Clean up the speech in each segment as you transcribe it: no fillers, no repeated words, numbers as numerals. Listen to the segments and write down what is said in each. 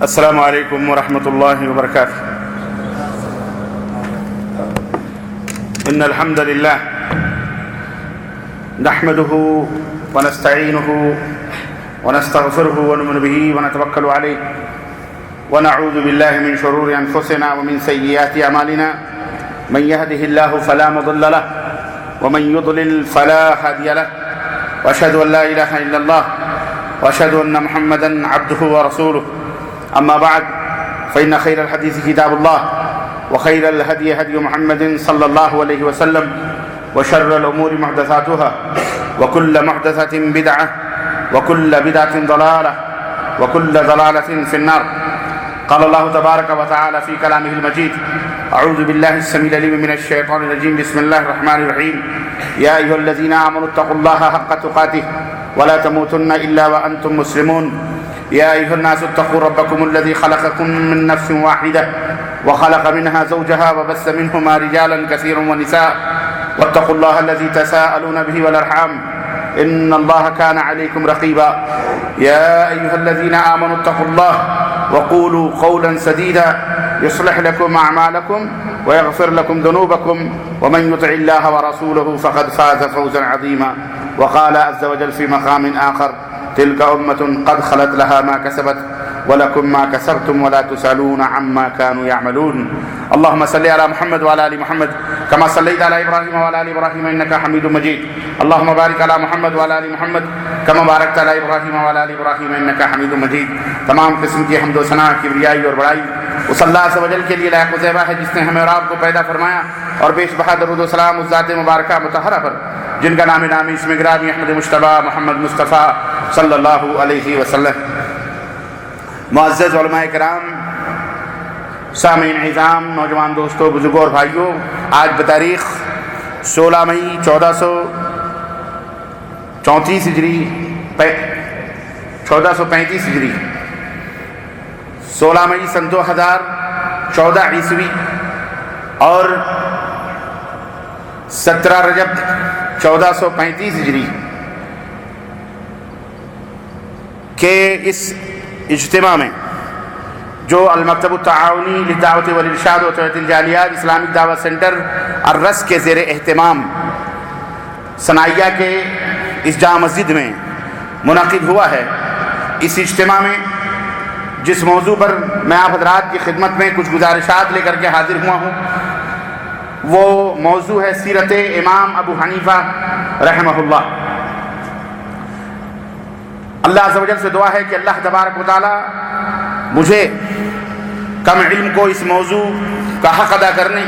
السلام علیکم ورحمۃ اللہ وبرکاتہ. ان الحمد للہ نحمده ونستعینه ونستغفره ونؤمن به ونتوکل علیہ ونعوذ باللہ من شرور انفسنا ومن سیئات اعمالنا من يهده الله فلا مضل له ومن يضلل فلا هادي له واشهد ان لا اله الا الله واشهد ان محمدا عبده ورسوله. اما بعد فان خير الحديث كتاب الله وخير الهدي هدي محمد صلى الله عليه وسلم وشر الامور محدثاتها وكل محدثة بدعة وكل بدعة ضلالة وكل ضلالة في النار. قال الله تبارك وتعالى في كلامه المجيد: أعوذ بالله السميع العليم من الشيطان الرجيم. بسم الله الرحمن الرحيم. يا أيها الذين آمنوا اتقوا الله حق تقاته ولا تموتن إلا وأنتم مسلمون. يا أيها الناس اتقوا ربكم الذي خلقكم من نفس واحدة وخلق منها زوجها وبث منهما رجالا كثيرا ونساء واتقوا الله الذي تساءلون به والأرحام إن الله كان عليكم رقيبا. يا أيها الذين آمنوا اتقوا الله وقولوا قولا سديدا يصلح لكم أعمالكم ويغفر لكم ذنوبكم ومن يطع الله ورسوله فقد فاز فوزا عظيما. وقال عز وجل في مقام آخر: تلك أمة قد خلت لها ما كسبت ولكم ما كسبتم ولا تسألون عما كانوا يعملون. اللهم صل على محمد وعلى آل محمد كما صليت على إبراهيم وعلى آل إبراهيم إنك حميد مجيد. اللهم بارك على محمد وعلى آل محمد كما باركت على إبراهيم وعلى آل إبراهيم إنك حميد مجيد. تمام قسم کی حمد و ثنا، کبریائی اور بڑائی اس اللہ عز و جل کے لیے لائق و زیبا ہے جس نے ہمیں اور آپ کو پیدا فرمایا، اور بیش بہا درود و سلام اس ذات مبارکہ مطہرہ پر جن کا نام نامی اسم گرامی احمد مجتبی محمد مصطفیٰ صلی اللہ علیہ وسلم. معزز علماء کرام، سامعین اعظام، نوجوان دوستوں، بزرگوں اور بھائیوں، آج بتاریخ 16 مئی 1434 ہجری 1435 ہجری 16 مئی سن 2014 عیسوی اور 17 رجب 1435 ہجری کے اس اجتماع میں جو المکتب التعاونی للدعوت والارشاد و توعیۃ الجالیات اسلامک دعوت سینٹر الرس کے زیر اہتمام ثنائیہ کے اس جامع مسجد میں منعقد ہوا ہے. اس اجتماع میں جس موضوع پر میں آپ حضرات کی خدمت میں کچھ گزارشات لے کر کے حاضر ہوا ہوں وہ موضوع ہے سیرت امام ابو حنیفہ رحمہ اللہ. اللہ عز و جل سے دعا ہے کہ اللہ تبارک و تعالی مجھے کم علم کو اس موضوع کا حق ادا کرنے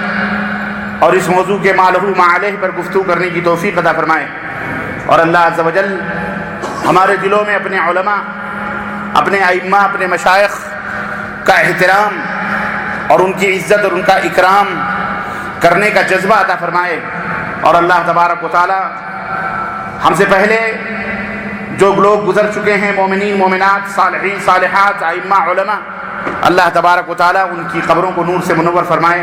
اور اس موضوع کے ما لہ ما علیہ پر گفتگو کرنے کی توفیق عطا فرمائے، اور اللہ عز و جل ہمارے دلوں میں اپنے علماء، اپنے ائمہ، اپنے مشائخ کا احترام اور ان کی عزت اور ان کا اکرام کرنے کا جذبہ عطا فرمائے. اور اللہ تبارک و تعالی ہم سے پہلے جو لوگ گزر چکے ہیں، مومنین، مومنات، صالحین، صالحات، ائمہ، علماء، اللہ تبارک و تعالی ان کی قبروں کو نور سے منور فرمائے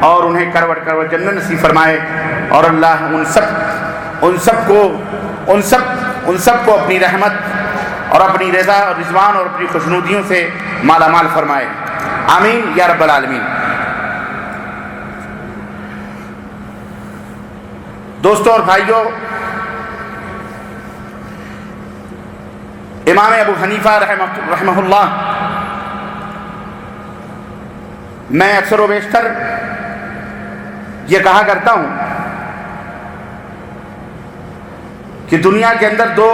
اور انہیں کروٹ کروٹ جنت نصیب فرمائے، اور اللہ ان سب کو اپنی رحمت اور اپنی رضا اور رضوان اور اپنی خوشنودیوں سے مالا مال فرمائے. آمین یا رب العالمین. دوستوں اور بھائیوں، امام ابو حنیفہ رحمہ اللہ، میں اکثر و بیشتر یہ کہا کرتا ہوں کہ دنیا کے اندر دو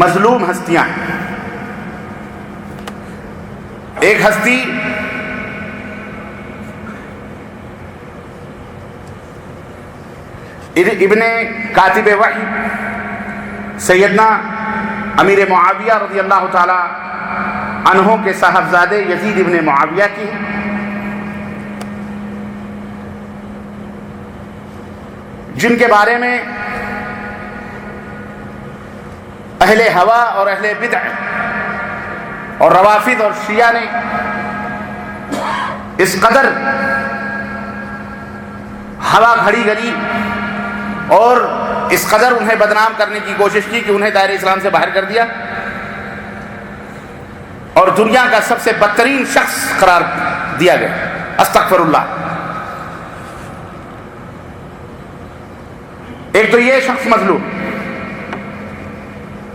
مظلوم ہستیاں ہیں. ایک ہستی ابن کاتب وحی سیدنا امیر معاویہ رضی اللہ تعالی عنہ کے صاحبزادے یزید ابن معاویہ کی، جن کے بارے میں اہل ہوا اور اہل بدع اور روافض اور شیعہ نے اس قدر ہوا گھڑی گلی اور اس قدر انہیں بدنام کرنے کی کوشش کی کہ انہیں دائرہ اسلام سے باہر کر دیا اور دنیا کا سب سے بدترین شخص قرار دیا گیا. استغفر اللہ. ایک تو یہ شخص مظلوم،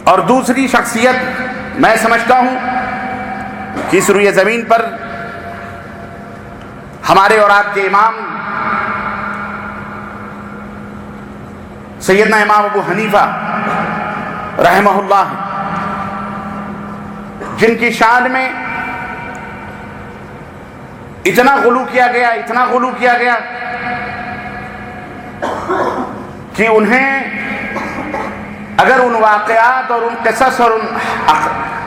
اور دوسری شخصیت میں سمجھتا ہوں کہ اس روئے زمین پر ہمارے اور آپ کے امام سیدنا امام ابو حنیفہ رحمہ اللہ، جن کی شان میں اتنا غلو کیا گیا کہ انہیں اگر ان واقعات اور ان قصص اور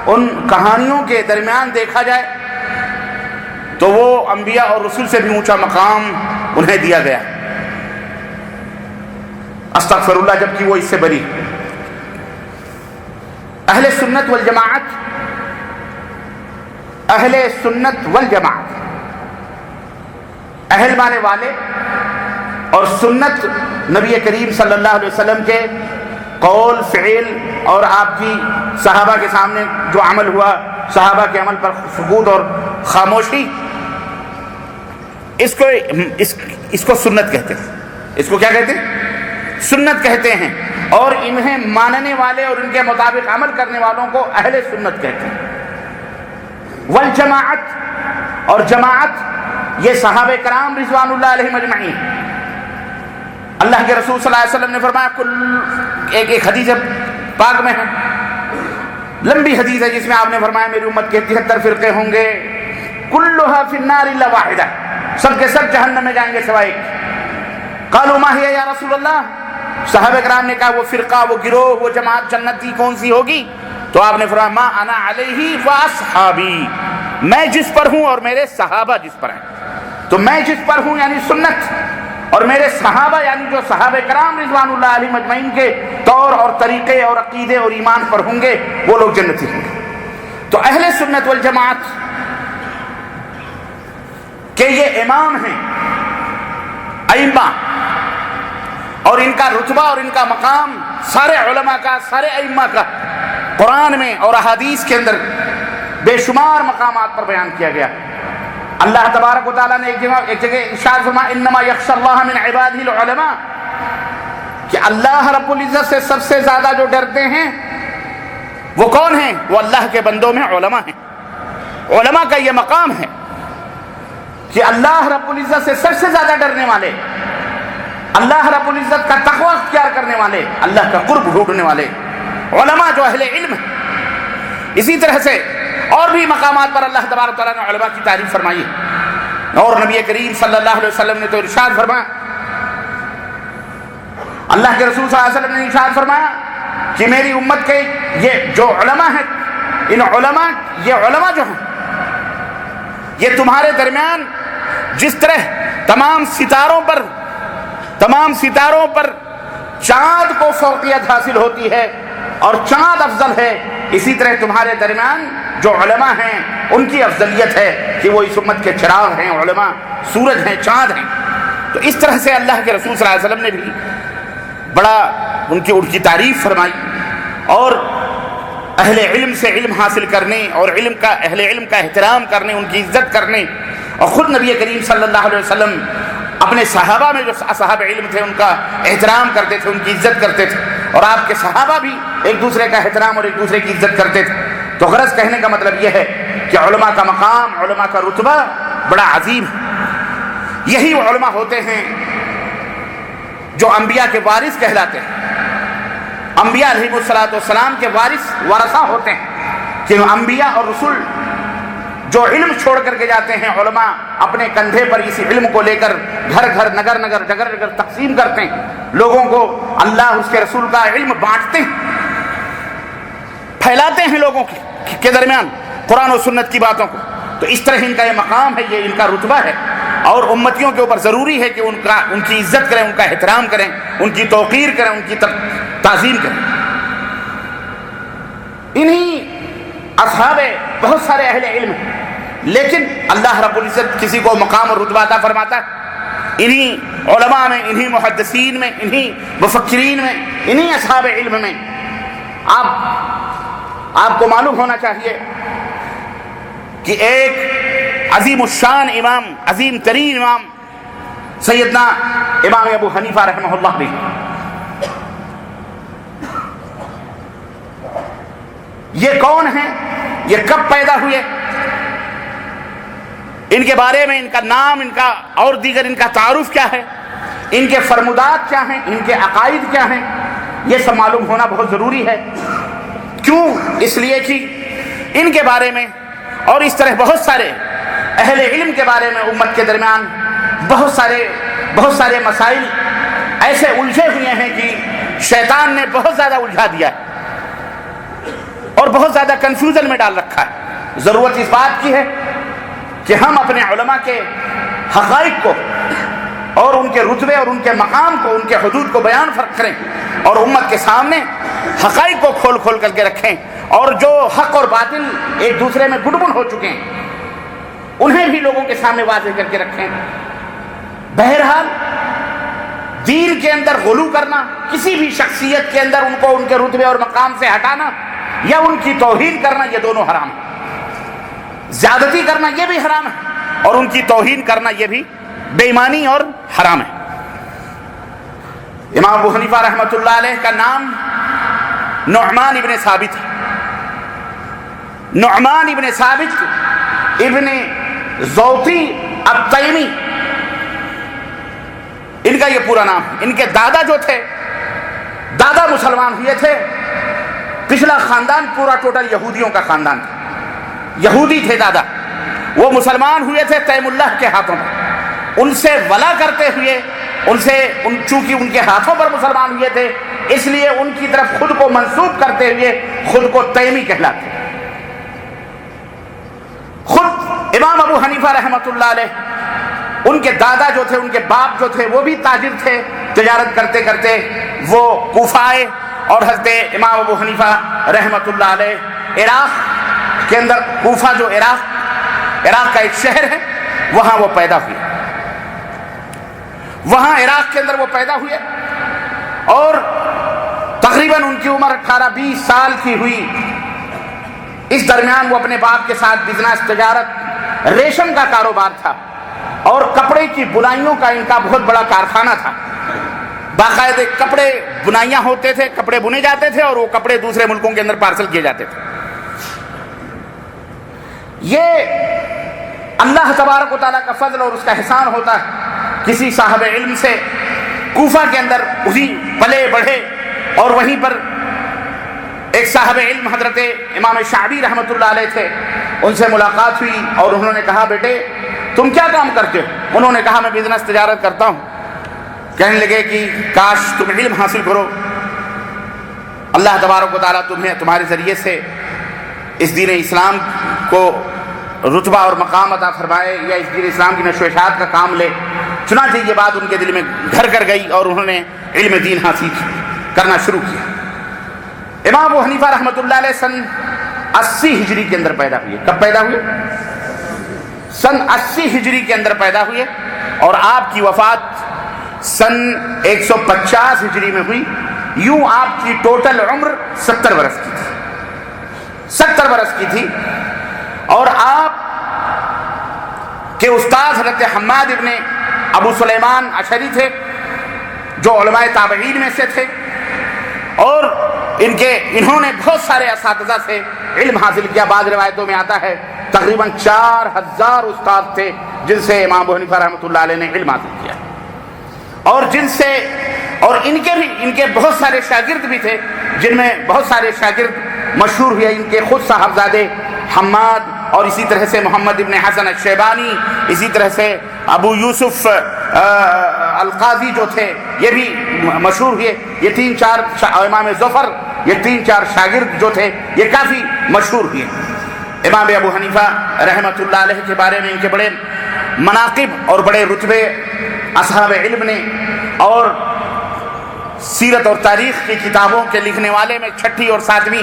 ان کہانیوں کے درمیان دیکھا جائے تو وہ انبیاء اور رسول سے بھی اونچا مقام انہیں دیا گیا. استغفر اللہ. جبکہ وہ اس سے بری. اہل سنت والجماعت، اہل مانے والے، اور سنت نبی کریم صلی اللہ علیہ وسلم کے قول، فعل اور آپ کی صحابہ کے سامنے جو عمل ہوا، صحابہ کے عمل پر سکوت اور خاموشی، اس کو سنت کہتے ہیں. اس کو کیا کہتے ہیں؟ سنت کہتے ہیں. اور انہیں ماننے والے اور ان کے مطابق عمل کرنے والوں کو اہل سنت کہتے ہیں. والجماعت، اور جماعت یہ صحابہ کرام رضوان اللہ علیہم اجمعین. اللہ کے رسول صلی اللہ علیہ وسلم نے فرمایا، ایک حدیث پاک میں ہے، لمبی حدیث ہے، جس میں آپ نے فرمایا میری امت کے 73 فرقے ہوں گے، کلھا فی النار الا واحدہ، سب کے سب جہنم میں جائیں گے سوائے ایک. قالوا ما ہی یا رسول اللہ، صحابہ کرام نے کہا وہ فرقہ، وہ گروہ، وہ جماعت جنتی کون سی ہوگی؟ تو آپ نے فرمایا ما انا علیہ واصحابی، میں جس پر ہوں اور میرے صحابہ جس پر ہیں. تو میں جس پر ہوں یعنی سنت، اور میرے صحابہ یعنی جو صحابہ کرام رضوان اللہ علیہم اجمعین کے طور اور طریقے اور عقیدے اور ایمان پر ہوں گے، وہ لوگ جنتی ہوں گے. تو اہل سنت والجماعت کہ یہ امام ہیں، ائمہ، اور ان کا رتبہ اور ان کا مقام سارے علماء کا، سارے ائمہ کا قرآن میں اور احادیث کے اندر بے شمار مقامات پر بیان کیا گیا. اللہ تبارک و تعالیٰ نے ایک جگہ ارشاد فرمایا انما یخشی اللہ من عبادہ العلماء، کہ اللہ رب العزت سے سب سے زیادہ جو ڈرتے ہیں وہ کون ہیں؟ وہ اللہ کے بندوں میں علماء ہیں. علماء کا یہ مقام ہے کہ اللہ رب العزت سے سب سے زیادہ ڈرنے والے، اللہ رب العزت کا تقوی اختیار کرنے والے، اللہ کا قرب ڈھونڈنے والے علماء جو اہل علم ہیں. اسی طرح سے اور بھی مقامات پر اللہ تبارک تعالیٰ نے علماء کی تعریف فرمائی ہے. اور نبی کریم صلی اللہ علیہ وسلم نے تو ارشاد فرمایا، اللہ کے رسول صلی اللہ علیہ وسلم نے ارشاد فرمایا کہ میری امت کے یہ جو علماء ہیں، یہ علماء جو ہیں یہ تمہارے درمیان جس طرح تمام ستاروں پر چاند کو فوقیت حاصل ہوتی ہے اور چاند افضل ہے، اسی طرح تمہارے درمیان جو علماء ہیں ان کی افضلیت ہے کہ وہ اس امت کے چراغ ہیں. علماء سورج ہیں، چاند ہیں. تو اس طرح سے اللہ کے رسول صلی اللہ علیہ وسلم نے بھی بڑا ان کی تعریف فرمائی، اور اہل علم سے علم حاصل کرنے اور اہل علم کا احترام کرنے، ان کی عزت کرنے. اور خود نبی کریم صلی اللہ علیہ وسلم اپنے صحابہ میں جو صحابہ علم تھے ان کا احترام کرتے تھے، ان کی عزت کرتے تھے، اور آپ کے صحابہ بھی ایک دوسرے کا احترام اور ایک دوسرے کی عزت کرتے تھے. تو غرض کہنے کا مطلب یہ ہے کہ علماء کا مقام، علماء کا رتبہ بڑا عظیم ہے. یہی وہ علماء ہوتے ہیں جو انبیاء کے وارث کہلاتے ہیں. انبیاء علیہ الصلوۃ والسلام کے ورثہ ہوتے ہیں کہ انبیاء اور رسول جو علم چھوڑ کر کے جاتے ہیں، علماء اپنے کندھے پر اسی علم کو لے کر گھر گھر، نگر نگر، جگر جگر تقسیم کرتے ہیں. لوگوں کو اللہ اس کے رسول کا علم بانٹتے ہیں، پھیلاتے ہیں لوگوں کے درمیان قرآن و سنت کی باتوں کو. تو اس طرح ان کا یہ مقام ہے، یہ ان کا رتبہ ہے، اور امتیوں کے اوپر ضروری ہے کہ ان کی عزت کریں، ان کا احترام کریں، ان کی توقیر کریں، ان کی تعظیم کریں. انہی اصحاب بہت سارے اہل علم ہیں، لیکن اللہ رب العزت کسی کو مقام اور رتبہ عطا فرماتا ہے انہی علماء میں، انہی محدثین میں، انہی مفکرین میں، انہی اصحاب علم میں۔ آپ کو معلوم ہونا چاہیے کہ ایک عظیم الشان امام، عظیم ترین امام سیدنا امام ابو حنیفہ رحمہ اللہ بھی، یہ کون ہیں، یہ کب پیدا ہوئے، ان کے بارے میں ان کا نام، ان کا اور دیگر ان کا تعارف کیا ہے، ان کے فرمودات کیا ہیں، ان کے عقائد کیا ہیں، یہ سب معلوم ہونا بہت ضروری ہے۔ کیوں؟ اس لیے کہ ان کے بارے میں اور اس طرح بہت سارے اہل علم کے بارے میں امت کے درمیان بہت سارے مسائل ایسے الجھے ہوئے ہیں کہ شیطان نے بہت زیادہ الجھا دیا ہے اور بہت زیادہ کنفیوژن میں ڈال رکھا ہے۔ ضرورت اس بات کی ہے کہ ہم اپنے علماء کے حقائق کو اور ان کے رتبے اور ان کے مقام کو، ان کے حدود کو بیان کریں اور امت کے سامنے حقائق کو کھول کھول کر کے رکھیں، اور جو حق اور باطل ایک دوسرے میں گڈبڈ ہو چکے ہیں انہیں بھی لوگوں کے سامنے واضح کر کے رکھیں۔ بہرحال دین کے اندر غلو کرنا، کسی بھی شخصیت کے اندر ان کو ان کے رتبے اور مقام سے ہٹانا یا ان کی توہین کرنا، یہ دونوں حرام ہے۔ زیادتی کرنا یہ بھی حرام ہے اور ان کی توہین کرنا یہ بھی بے ایمانی اور حرام ہے۔ امام ابو حنیفہ رحمۃ اللہ علیہ کا نام نعمان ابن ثابت ہے۔ نعمان ابن ثابت ابن زوطی التیمی ان کا یہ پورا نام ہے۔ ان کے دادا جو تھے، دادا مسلمان ہوئے تھے، پچھلا خاندان پورا ٹوٹل یہودیوں کا خاندان تھا، یہودی تھے دادا، وہ مسلمان ہوئے تھے تیم اللہ کے ہاتھوں پر، ان سے ولا کرتے ہوئے، چونکہ ان کے ہاتھوں پر مسلمان ہوئے تھے اس لیے ان کی طرف خود کو منسوب کرتے ہوئے خود کو تیمی کہلاتے۔ خود امام ابو حنیفہ رحمۃ اللہ علیہ، ان کے دادا جو تھے، ان کے باپ جو تھے، وہ بھی تاجر تھے، تجارت کرتے کرتے وہ کوفہ آئے، اور حضرت امام ابو حنیفہ رحمۃ اللہ علیہ عراق کے اندر، کوفہ جو عراق کا ایک شہر ہے، وہاں وہ پیدا ہوئے، وہاں عراق کے اندر وہ پیدا ہوئے، اور تقریباً ان کی عمر 18-20 سال کی ہوئی۔ اس درمیان وہ اپنے باپ کے ساتھ بزنس، تجارت، ریشم کا کاروبار تھا اور کپڑے کی بنائیوں کا ان کا بہت بڑا کارخانہ تھا۔ باقاعدہ کپڑے بنائیاں ہوتے تھے، کپڑے بنے جاتے تھے اور وہ کپڑے دوسرے ملکوں کے اندر پارسل کیے جاتے تھے۔ یہ اللہ تبارک و تعالیٰ کا فضل اور اس کا احسان ہوتا ہے کسی صاحب علم سے کوفہ کے اندر وہی پلے بڑھے، اور وہیں پر ایک صاحب علم حضرت امام شعبی رحمۃ اللہ علیہ تھے، ان سے ملاقات ہوئی اور انہوں نے کہا بیٹے تم کیا کام کرتے ہو؟ انہوں نے کہا میں بزنس، تجارت کرتا ہوں۔ کہنے لگے کہ کاش تم علم حاصل کرو، اللہ تبارک و تعالیٰ تمہارے ذریعے سے اس دین اسلام کو رتبہ اور مقام عطا فرمائے، یا اس دین اسلام کی نشو و اشاعت کا کام لے۔ چنانچہ یہ بات ان کے دل میں گھر کر گئی اور انہوں نے علم دین حاصل کرنا شروع کیا۔ امام ابو حنیفہ رحمۃ اللہ علیہ سن 80 ہجری کے اندر پیدا ہوئے۔ کب پیدا ہوئے؟ سن 80 ہجری کے اندر پیدا ہوئے، اور آپ کی وفات سن 150 ہجری میں ہوئی۔ یوں آپ کی ٹوٹل عمر 70 برس کی تھی، 70 برس کی تھی، اور آپ کے استاد حضرت حماد ابن ابو سلیمان اشعری تھے جو علماء تابعین میں سے تھے، اور انہوں نے بہت سارے اساتذہ سے علم حاصل کیا۔ بعض روایتوں میں آتا ہے تقریباً 4000 استاد تھے جن سے امام ابو حنیفہ رحمۃ اللہ علیہ نے علم حاصل کیا، اور ان کے بہت سارے شاگرد بھی تھے، جن میں بہت سارے شاگرد مشہور ہوئے۔ ان کے خود صاحبزادے حماد، اور اسی طرح سے محمد ابن حسن الشیبانی، اسی طرح سے ابو یوسف القاضی جو تھے، یہ بھی مشہور ہوئے۔ یہ 3-4 امام ظفر، یہ 3-4 شاگرد جو تھے یہ کافی مشہور ہوئے۔ امام ابو حنیفہ رحمۃ اللہ علیہ کے بارے میں ان کے بڑے مناقب اور بڑے رتبے اصحاب علم نے، اور سیرت اور تاریخ کی کتابوں کے لکھنے والے میں 6 اور 7ویں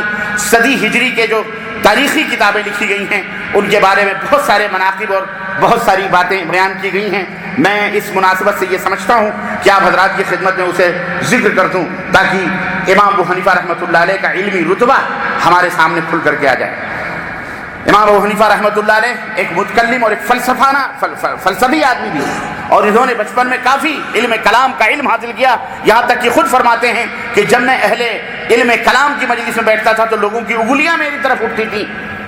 صدی ہجری کے جو تاریخی کتابیں لکھی گئی ہیں ان کے بارے میں بہت سارے مناقب اور بہت ساری باتیں بیان کی گئی ہیں. میں اس مناسبت سے یہ سمجھتا ہوں کہ آپ حضرات کی خدمت میں اسے ذکر کر دوں تاکہ امام ابو حنیفہ رحمۃ اللہ علیہ کا علمی رتبہ ہمارے سامنے کھل کر کے آ جائے. امام ابو حنیفہ رحمۃ اللہ علیہ ایک متکلم اور ایک فلسفی آدمی بھی، اور انہوں نے بچپن میں کافی علم کلام کا علم حاصل کیا، یہاں تک کہ خود فرماتے ہیں کہ جب میں اہل علم کلام کی مجلس میں بیٹھتا تھا تو لوگوں کی انگلیاں میری طرف اٹھتی تھیں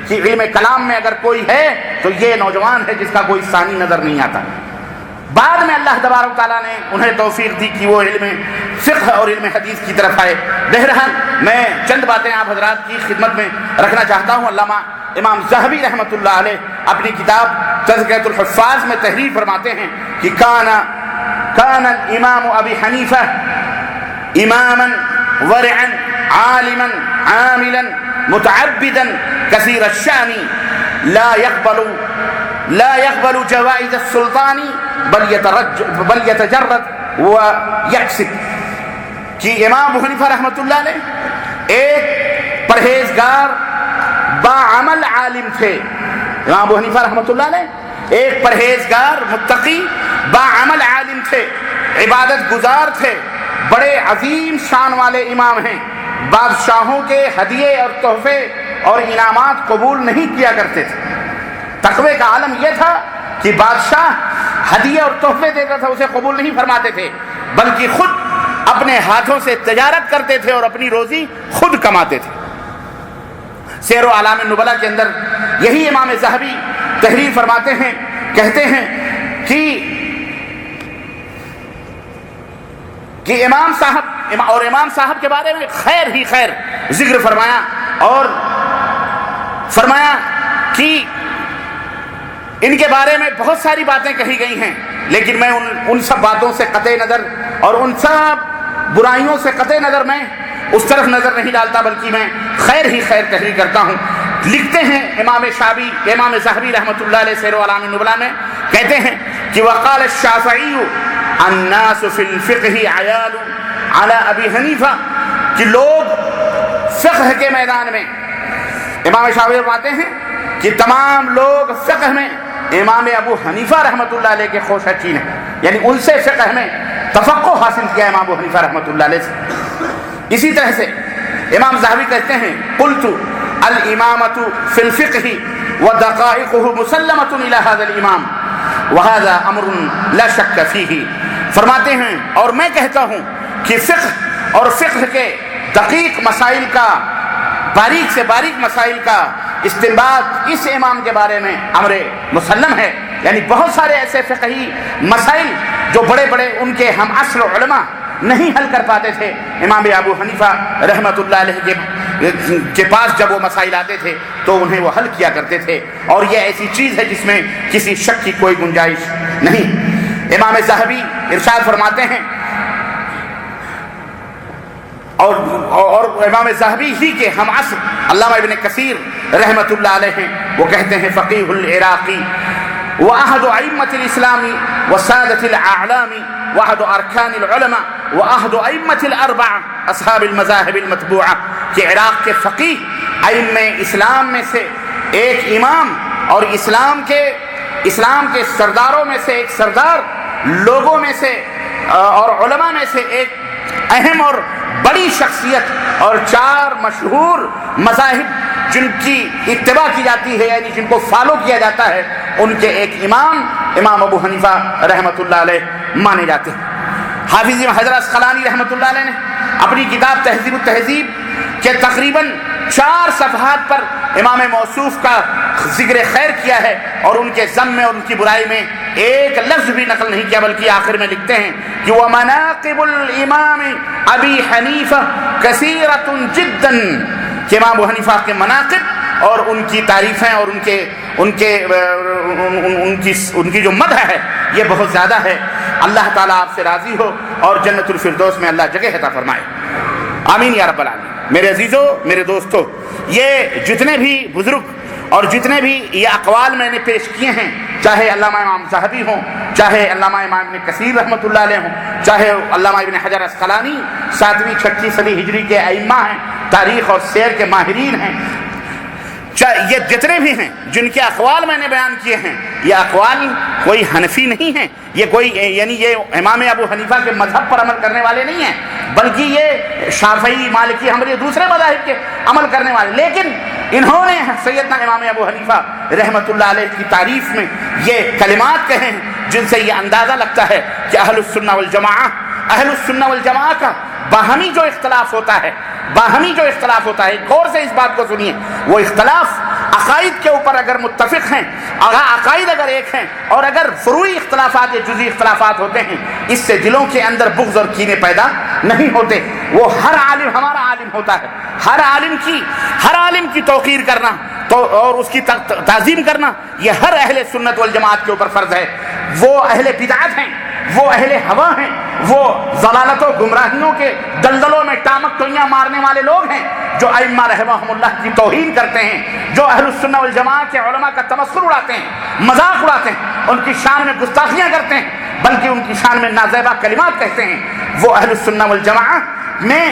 کہ علم کلام میں اگر کوئی ہے تو یہ نوجوان ہے جس کا کوئی ثانی نظر نہیں آتا. بعد میں اللہ تبارک تعالیٰ نے انہیں توفیق دی کہ وہ علم فقہ اور علم حدیث کی طرف آئے. بہرحال میں چند باتیں آپ حضرات کی خدمت میں رکھنا چاہتا ہوں. علامہ امام ذہبی رحمۃ اللہ علیہ اپنی کتاب تذکرۃ الحفاظ میں تحریر فرماتے ہیں کہ کان الامام ابی حنیفہ اماما ورعا عالما عاملا متعبدا کثیر الشان لا يقبل جوائز السلطان بل يتجرد ويكسب. کہ امام ابو حنیفہ رحمۃ اللہ علیہ ایک پرہیزگار باعمل عالم تھے. امام ابو حنیفہ رحمۃ اللہ علیہ ایک پرہیزگار متقی باعمل عالم تھے، عبادت گزار تھے، بڑے عظیم شان والے امام ہیں. بادشاہوں کے ہدیے اور تحفے اور انعامات قبول نہیں کیا کرتے تھے. تقوی کا عالم یہ تھا کہ بادشاہ ہدیے اور تحفے دیتا تھا اسے قبول نہیں فرماتے تھے، بلکہ خود اپنے ہاتھوں سے تجارت کرتے تھے اور اپنی روزی خود کماتے تھے. سیر و اعلام النبلاء کے اندر یہی امام ذہبی تحریر فرماتے ہیں، کہتے ہیں کہ امام صاحب کے بارے میں خیر ہی خیر ذکر فرمایا، اور فرمایا کہ ان کے بارے میں بہت ساری باتیں کہی گئی ہیں، لیکن میں ان سب باتوں سے قطع نظر اور ان سب برائیوں سے قطع نظر میں اس طرف نظر نہیں ڈالتا، بلکہ میں خیر ہی خیر تحریر کرتا ہوں. لکھتے ہیں امام ذہبی رحمۃ اللہ علیہ سیر و اعلام النبلاء میں، کہتے ہیں کہ وقال الشافعی الناس فی الفقہ عیال علی ابی حنیفہ، کہ لوگ فقہ کے میدان میں امام شافعی فرماتے ہیں کہ تمام لوگ فقہ میں امام ابو حنیفہ رحمۃ اللہ علیہ کے خوشچین ہیں، یعنی ان سے فقہ میں تفقہ حاصل کیا امام ابو حنیفہ رحمۃ اللہ علیہ سے. اسی طرح سے امام ذہبی کہتے ہیں قلت الامامۃ فی الفقہ ودقائقہ مسلمۃ الی ھذا الامام وھذا امر لا شک فیہ. فرماتے ہیں اور میں کہتا ہوں کہ فقہ اور فقہ کے دقیق مسائل کا، باریک سے باریک مسائل کا استنباط اس امام کے بارے میں امر مسلم ہے. یعنی بہت سارے ایسے فقہی مسائل جو بڑے بڑے ان کے ہم عصر علماء نہیں حل کر پاتے تھے، امام ابو حنیفہ رحمۃ اللہ علیہ کے پاس جب وہ مسائل آتے تھے تو انہیں وہ حل کیا کرتے تھے، اور یہ ایسی چیز ہے جس میں کسی شک کی کوئی گنجائش نہیں. امام ذہبی ارشاد فرماتے ہیں، اور امام ذہبی ہی کے ہم عصر علامہ ابن کثیر رحمۃ اللہ علیہ ہیں، وہ کہتے ہیں فقیہ العراقی وأحد أئمة الإسلام وسادة الأعلام وأحد أركان العلماء وأحد أئمة الأربعة أصحاب المذاهب المتبوعة، کہ عراق کے فقیہ ائمہ اسلام میں سے ایک امام اور اسلام کے سرداروں میں سے ایک سردار، لوگوں میں سے اور علماء میں سے ایک اہم اور بڑی شخصیت، اور 4 مشہور مذاہب جن کی اتباع کی جاتی ہے، یعنی جن کو فالو کیا جاتا ہے، ان کے ایک امام ابو حنیفہ رحمۃ اللہ علیہ مانے جاتے ہیں. حافظ حجر عسقلانی رحمۃ اللہ علیہ نے اپنی کتاب تہذیب التہذیب کے تقریباً 4 صفحات پر امام موصوف کا ذکر خیر کیا ہے، اور ان کے ذم میں اور ان کی برائی میں ایک لفظ بھی نقل نہیں کیا، بلکہ آخر میں لکھتے ہیں کہ وَمَنَاقِبُ الْإِمَامِ أَبِي حَنِيفَةَ كَثِيرَةٌ جِدًّا، کہ امام ابو حنیفہ کے مناقب اور ان کی تعریفیں اور ان کی جو مدح ہے یہ بہت زیادہ ہے. اللہ تعالیٰ آپ سے راضی ہو اور جنت الفردوس میں اللہ جگہ عطا فرمائے. آمین یا رب العالمین. میرے عزیزو، میرے دوستو، یہ جتنے بھی بزرگ اور جتنے بھی یہ اقوال میں نے پیش کیے ہیں، چاہے علامہ امام ذہبی ہوں، چاہے علامہ امام ابن کثیر رحمۃ اللہ علیہ ہوں، چاہے علامہ ابن حجر عسقلانی 7ویں 6ویں صدی ہجری کے ائمہ ہیں، تاریخ اور سیر کے ماہرین ہیں، یہ جتنے بھی ہیں جن کے اقوال میں نے بیان کیے ہیں، یہ اقوال کوئی حنفی نہیں ہیں، یہ کوئی یعنی یہ امام ابو حنیفہ کے مذہب پر عمل کرنے والے نہیں ہیں، بلکہ یہ شافعی، مالکی، حنبلی دوسرے مذاہب کے عمل کرنے والے، لیکن انہوں نے سیدنا امام ابو حنیفہ رحمۃ اللہ علیہ کی تعریف میں یہ کلمات کہے ہیں جن سے یہ اندازہ لگتا ہے کہ اہل السنہ والجماعہ کا باہمی جو اختلاف ہوتا ہے، غور سے اس بات کو سنیے، وہ اختلاف عقائد کے اوپر اگر متفق ہیں، عقائد اگر ایک ہیں، اور اگر فروعی اختلافات یا جزئی اختلافات ہوتے ہیں، اس سے دلوں کے اندر بغض اور کینے پیدا نہیں ہوتے۔ وہ ہر عالم ہمارا عالم ہوتا ہے، ہر عالم کی توقیر کرنا اور اس کی تعظیم کرنا یہ ہر اہل سنت والجماعت کے اوپر فرض ہے۔ وہ اہل بدعت ہیں، وہ اہل ہوا ہیں، وہ ضلالت و گمراہیوں کے دلدلوں میں ٹامک ٹوئیاں مارنے والے لوگ ہیں جو ائمہ رحمہم اللہ کی توہین کرتے ہیں، جو اہل السنہ والجماعت کے علماء کا تمسخر اڑاتے ہیں، مذاق اڑاتے ہیں، ان کی شان میں گستاخیاں کرتے ہیں، بلکہ ان کی شان میں نازیبہ کلمات کہتے ہیں۔ وہ اہل السنہ والجماعت میں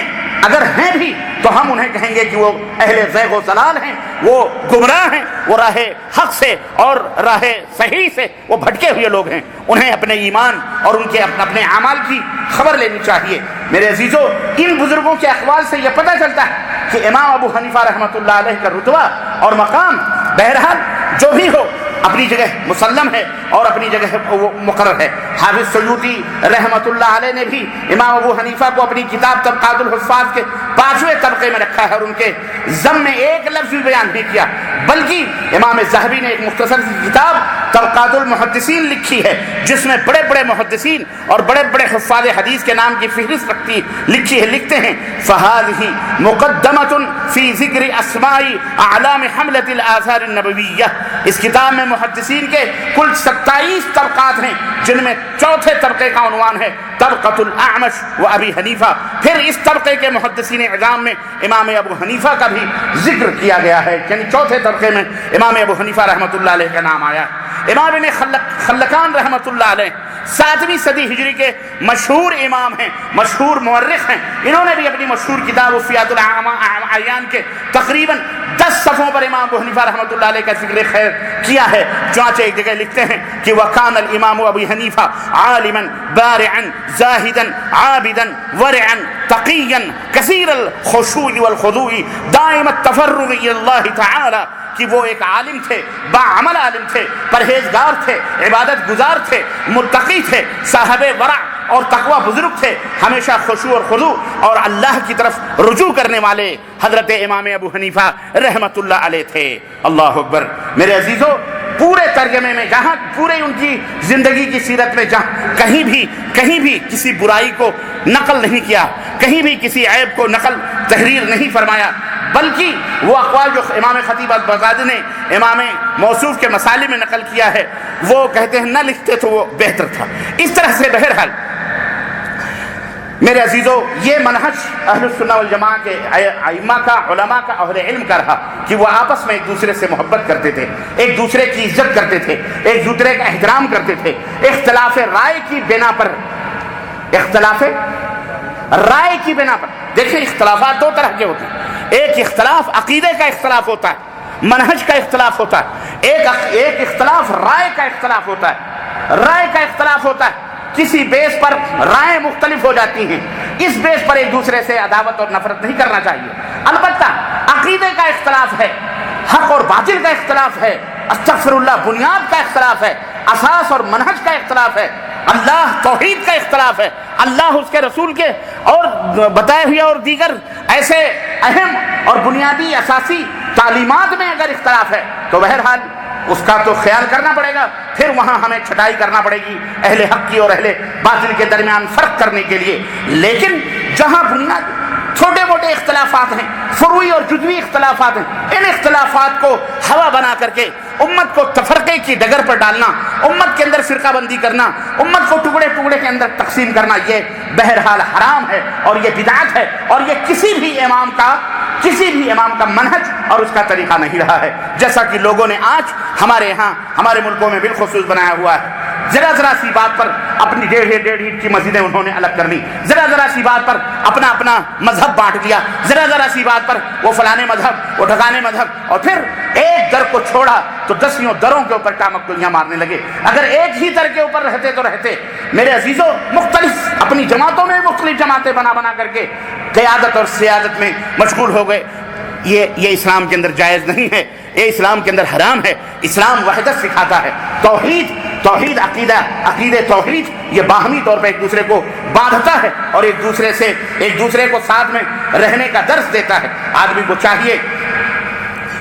اگر ہیں بھی تو ہم انہیں کہیں گے کہ وہ اہل زیغ و ضلال ہیں، وہ گمراہ ہیں، وہ راہ حق سے اور راہ صحیح سے وہ بھٹکے ہوئے لوگ ہیں۔ انہیں اپنے ایمان اور ان کے اپنے اعمال کی خبر لینی چاہیے۔ میرے عزیزو، ان بزرگوں کے اقوال سے یہ پتہ چلتا ہے کہ امام ابو حنیفہ رحمۃ اللہ علیہ کا رتبہ اور مقام بہرحال جو بھی ہو اپنی جگہ مسلم ہے اور اپنی جگہ وہ مقرر ہے۔ حافظ سیوطی رحمۃ اللہ علیہ نے بھی امام ابو حنیفہ کو اپنی کتاب طبقات الحفاظ کے 5ویں طبقے میں رکھا ہے اور ان کے ذم میں ایک لفظ بھی بیان نہیں کیا، بلکہ امام ذہبی نے ایک مختصر سی کتاب طبقات المحدثین لکھی ہے جس میں بڑے بڑے محدثین اور بڑے بڑے حفاظ حدیث کے نام کی فہرست لکھی ہے۔ لکھتے ہیں فہذہ مقدمۃ فی ذکر اسماء اعلام حملۃ الآثار النبویہ۔ اس کتاب میں محدثین کے کل 27 طبقات ہیں جن میں چوتھے طبقے کا عنوان ہے طبقۃ الاعمش و ابی حنیفہ۔ پھر اس طبقے کے محدثین اعظام میں امام ابو حنیفہ کا بھی ذکر کیا گیا ہے، یعنی چوتھے طبقے میں امام ابو حنیفہ رحمۃ اللہ علیہ کا نام آیا۔ امام ابن خلکان رحمۃ اللہ علیہ 7ویں صدی ہجری کے مشہور امام ہیں، مشہور مورخ ہیں۔ انہوں نے بھی اپنی مشہور کتاب وفیات الاعیان کے تقریباً 10 صفحوں پر امام ابو حنیفہ رحمۃ اللہ علیہ کا ذکر خیر کیا ہے۔ چنانچہ ایک جگہ لکھتے ہیں کہ وَكَانَ الْإِمَامُ أَبِي حَنِيفَةَ عَالِمًا بَارِعًا زَاهِدًا عَابِدًا وَرِعًا تَقِيًّا كَثِيرَ الْخُشُوعِ وَالْخُضُوعِ دَائِمَ التَّفَرُّغِ إِلَى اللَّهِ تَعَالَى، کہ وہ ایک عالم تھے، باعمل عالم تھے، پرہیزگار تھے، عبادت گزار تھے، متقی تھے، صاحب ورع اور تقوی بزرگ تھے، ہمیشہ خشوع اور خضوع اور اللہ کی طرف رجوع کرنے والے حضرت امام ابو حنیفہ رحمۃ اللہ علیہ تھے۔ اللہ اکبر۔ میرے عزیزو، پورے ترجمے میں جہاں پورے ان کی زندگی کی سیرت میں جہاں کہیں بھی کسی برائی کو نقل نہیں کیا، کہیں بھی کسی عیب کو نقل تحریر نہیں فرمایا، بلکہ وہ اقوال جو امام خطیب البغدادی نے امام موصوف کے مسائل میں نقل کیا ہے وہ کہتے ہیں نہ لکھتے تو وہ بہتر تھا۔ اس طرح سے بہرحال میرے عزیزو، یہ منہج اہل السنہ والجماعہ کے ائمہ کا، علماء کا، اہل علم کا رہا کہ وہ آپس میں ایک دوسرے سے محبت کرتے تھے، ایک دوسرے کی عزت کرتے تھے، ایک دوسرے کا احترام کرتے تھے، اختلاف رائے کی بنا پر دیکھیں اختلافات 2 طرح کے ہوتے ہیں۔ ایک اختلاف عقیدے کا اختلاف ہوتا ہے، منہج کا اختلاف ہوتا ہے، ایک اختلاف رائے کا اختلاف ہوتا ہے، کسی بیس پر رائے مختلف ہو جاتی ہیں، اس بیس پر ایک دوسرے سے عداوت اور نفرت نہیں کرنا چاہیے۔ البتہ عقیدے کا اختلاف ہے، حق اور باطل کا اختلاف ہے، استغفر اللہ بنیاد کا اختلاف ہے، اساس اور منہج کا اختلاف ہے، اللہ توحید کا اختلاف ہے، اللہ اس کے رسول کے اور بتائے ہوئے اور دیگر ایسے اہم اور بنیادی اساسی تعلیمات میں اگر اختلاف ہے تو بہرحال اس کا تو خیال کرنا پڑے گا، پھر وہاں ہمیں چھٹائی کرنا پڑے گی اہل حق کی اور اہل باطل کے درمیان فرق کرنے کے لیے۔ لیکن جہاں بنیاد چھوٹے موٹے اختلافات ہیں، فروعی اور جزوی اختلافات ہیں، ان اختلافات کو ہوا بنا کر کے امت کو تفرقے کی ڈگر پر ڈالنا، امت کے اندر فرقہ بندی کرنا، امت کو ٹکڑے ٹکڑے کے اندر تقسیم کرنا، یہ بہرحال حرام ہے اور یہ بدعت ہے اور یہ کسی بھی امام کا منہج اور اس کا طریقہ نہیں رہا ہے، جیسا کہ لوگوں نے آج ہمارے یہاں ہمارے ملکوں میں بالخصوص بنایا ہوا ہے۔ ذرا سی بات پر اپنی ڈیڑھ اینٹ کی مسجدیں انہوں نے الگ کر لی، ذرا سی بات پر اپنا اپنا مذہب بانٹ دیا، ذرا سی بات پر وہ فلانے مذہب، وہ ٹھکانے مذہب، اور پھر ایک در کو چھوڑا تو 10 دروں کے اوپر ٹامک گولیاں مارنے لگے۔ اگر ایک ہی در کے اوپر رہتے تو رہتے۔ میرے عزیزوں، مختلف اپنی جماعتوں میں مختلف جماعتیں بنا کر کے قیادت اور سیادت میں مشغول ہو گئے۔ یہ اسلام کے اندر جائز نہیں ہے، یہ اسلام کے اندر حرام ہے۔ اسلام وحدت سکھاتا ہے، توحید عقیدہ توحید یہ باہمی طور پہ ایک دوسرے کو باندھتا ہے اور ایک دوسرے کو ساتھ میں رہنے کا درس دیتا ہے۔ آدمی کو چاہیے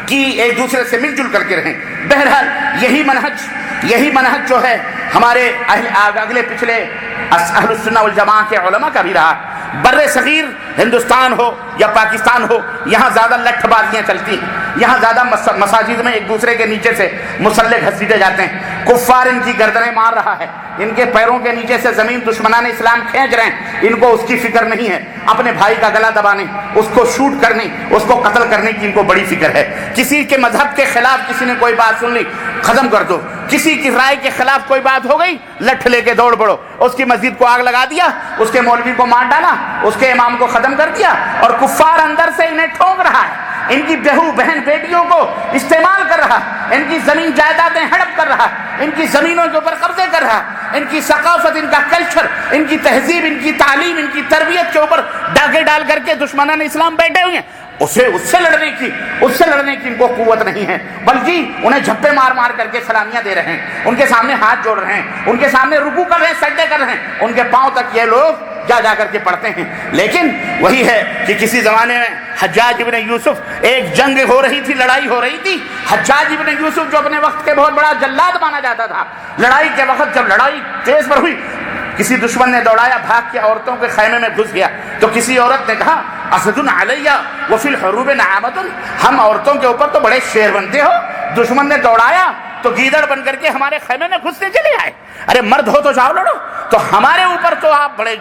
کہ ایک دوسرے سے مل جل کر کے رہیں۔ بہرحال یہی منہج جو ہے ہمارے اگلے پچھلے اہل السنہ والجماعہ کے علماء کا بھی رہا۔ بر صغیر ہندوستان ہو یا پاکستان ہو، یہاں زیادہ لٹھ بازیاں چلتی ہیں، یہاں زیادہ مساجد میں ایک دوسرے کے نیچے سے مسلح گھسیٹے جاتے ہیں، کفار ان کی گردنیں مار رہا ہے، ان کے پیروں کے نیچے سے زمین دشمنان اسلام کھینچ رہے ہیں، ان کو اس کی فکر نہیں ہے۔ اپنے بھائی کا گلا دبانے، اس کو شوٹ کرنے، اس کو قتل کرنے کی ان کو بڑی فکر ہے۔ کسی کے مذہب کے خلاف کسی نے کوئی بات سن لی، ختم کر دو۔ کسی کی رائے کے خلاف کوئی بات ہو گئی، لٹھ لے کے دوڑ پڑو، اس کی مسجد کو آگ لگا دیا، اس کے مولوی کو مار ڈالا، اس کے امام کو ختم کر دیا، اور کفار اندر سے انہیں ٹھونک رہا ہے، ان کی بہو بہن بیٹیوں کو استعمال کر رہا ہے، ان کی زمین جائیدادیں ہڑپ کر رہا ہے، ان کی زمینوں کے اوپر قبضے کر رہا ہے، ان کی ثقافت، ان کا کلچر، ان کی تہذیب، ان کی تعلیم، ان کی تربیت کے اوپر ڈاکے ڈال کر کے دشمنان اسلام بیٹھے ہوئے ہیں۔ اس سے لڑنے کی ان کو قوت نہیں ہے، بلکہ انہیں جھپے مار کر کے سلامیاں دے رہے ہیں، ان کے سامنے ہاتھ جوڑ رہے ہیں، ان کے سامنے رکوع کر رہے ہیں، سجدے کر رہے ہیں، ان کے پاؤں تک یہ لوگ جا کر کے پڑھتے ہیں۔ لیکن وہی ہے کہ کسی زمانے میں حجاج ابن یوسف، ایک جنگ ہو رہی تھی، لڑائی ہو رہی تھی، حجاج ابن یوسف جو اپنے وقت کے بہت بڑا جلاد مانا جاتا تھا، لڑائی کے وقت جب لڑائی تیز پر ہوئی، کسی دشمن نے دوڑایا، بھاگ کے عورتوں کے خیمے میں گھس گیا، تو کسی عورت نے کہا اسد علیہ وفی الحروب نعامۃ، ہم عورتوں کے اوپر تو بڑے شیر بنتے ہو، دشمن نے دوڑایا تو گیدڑ بن کر کے ہمارے خیمے میں گھسنے چلے آئے، ارے مرد ہو تو جاؤ لڑو، تو ہمارے اوپر تو آپ بڑے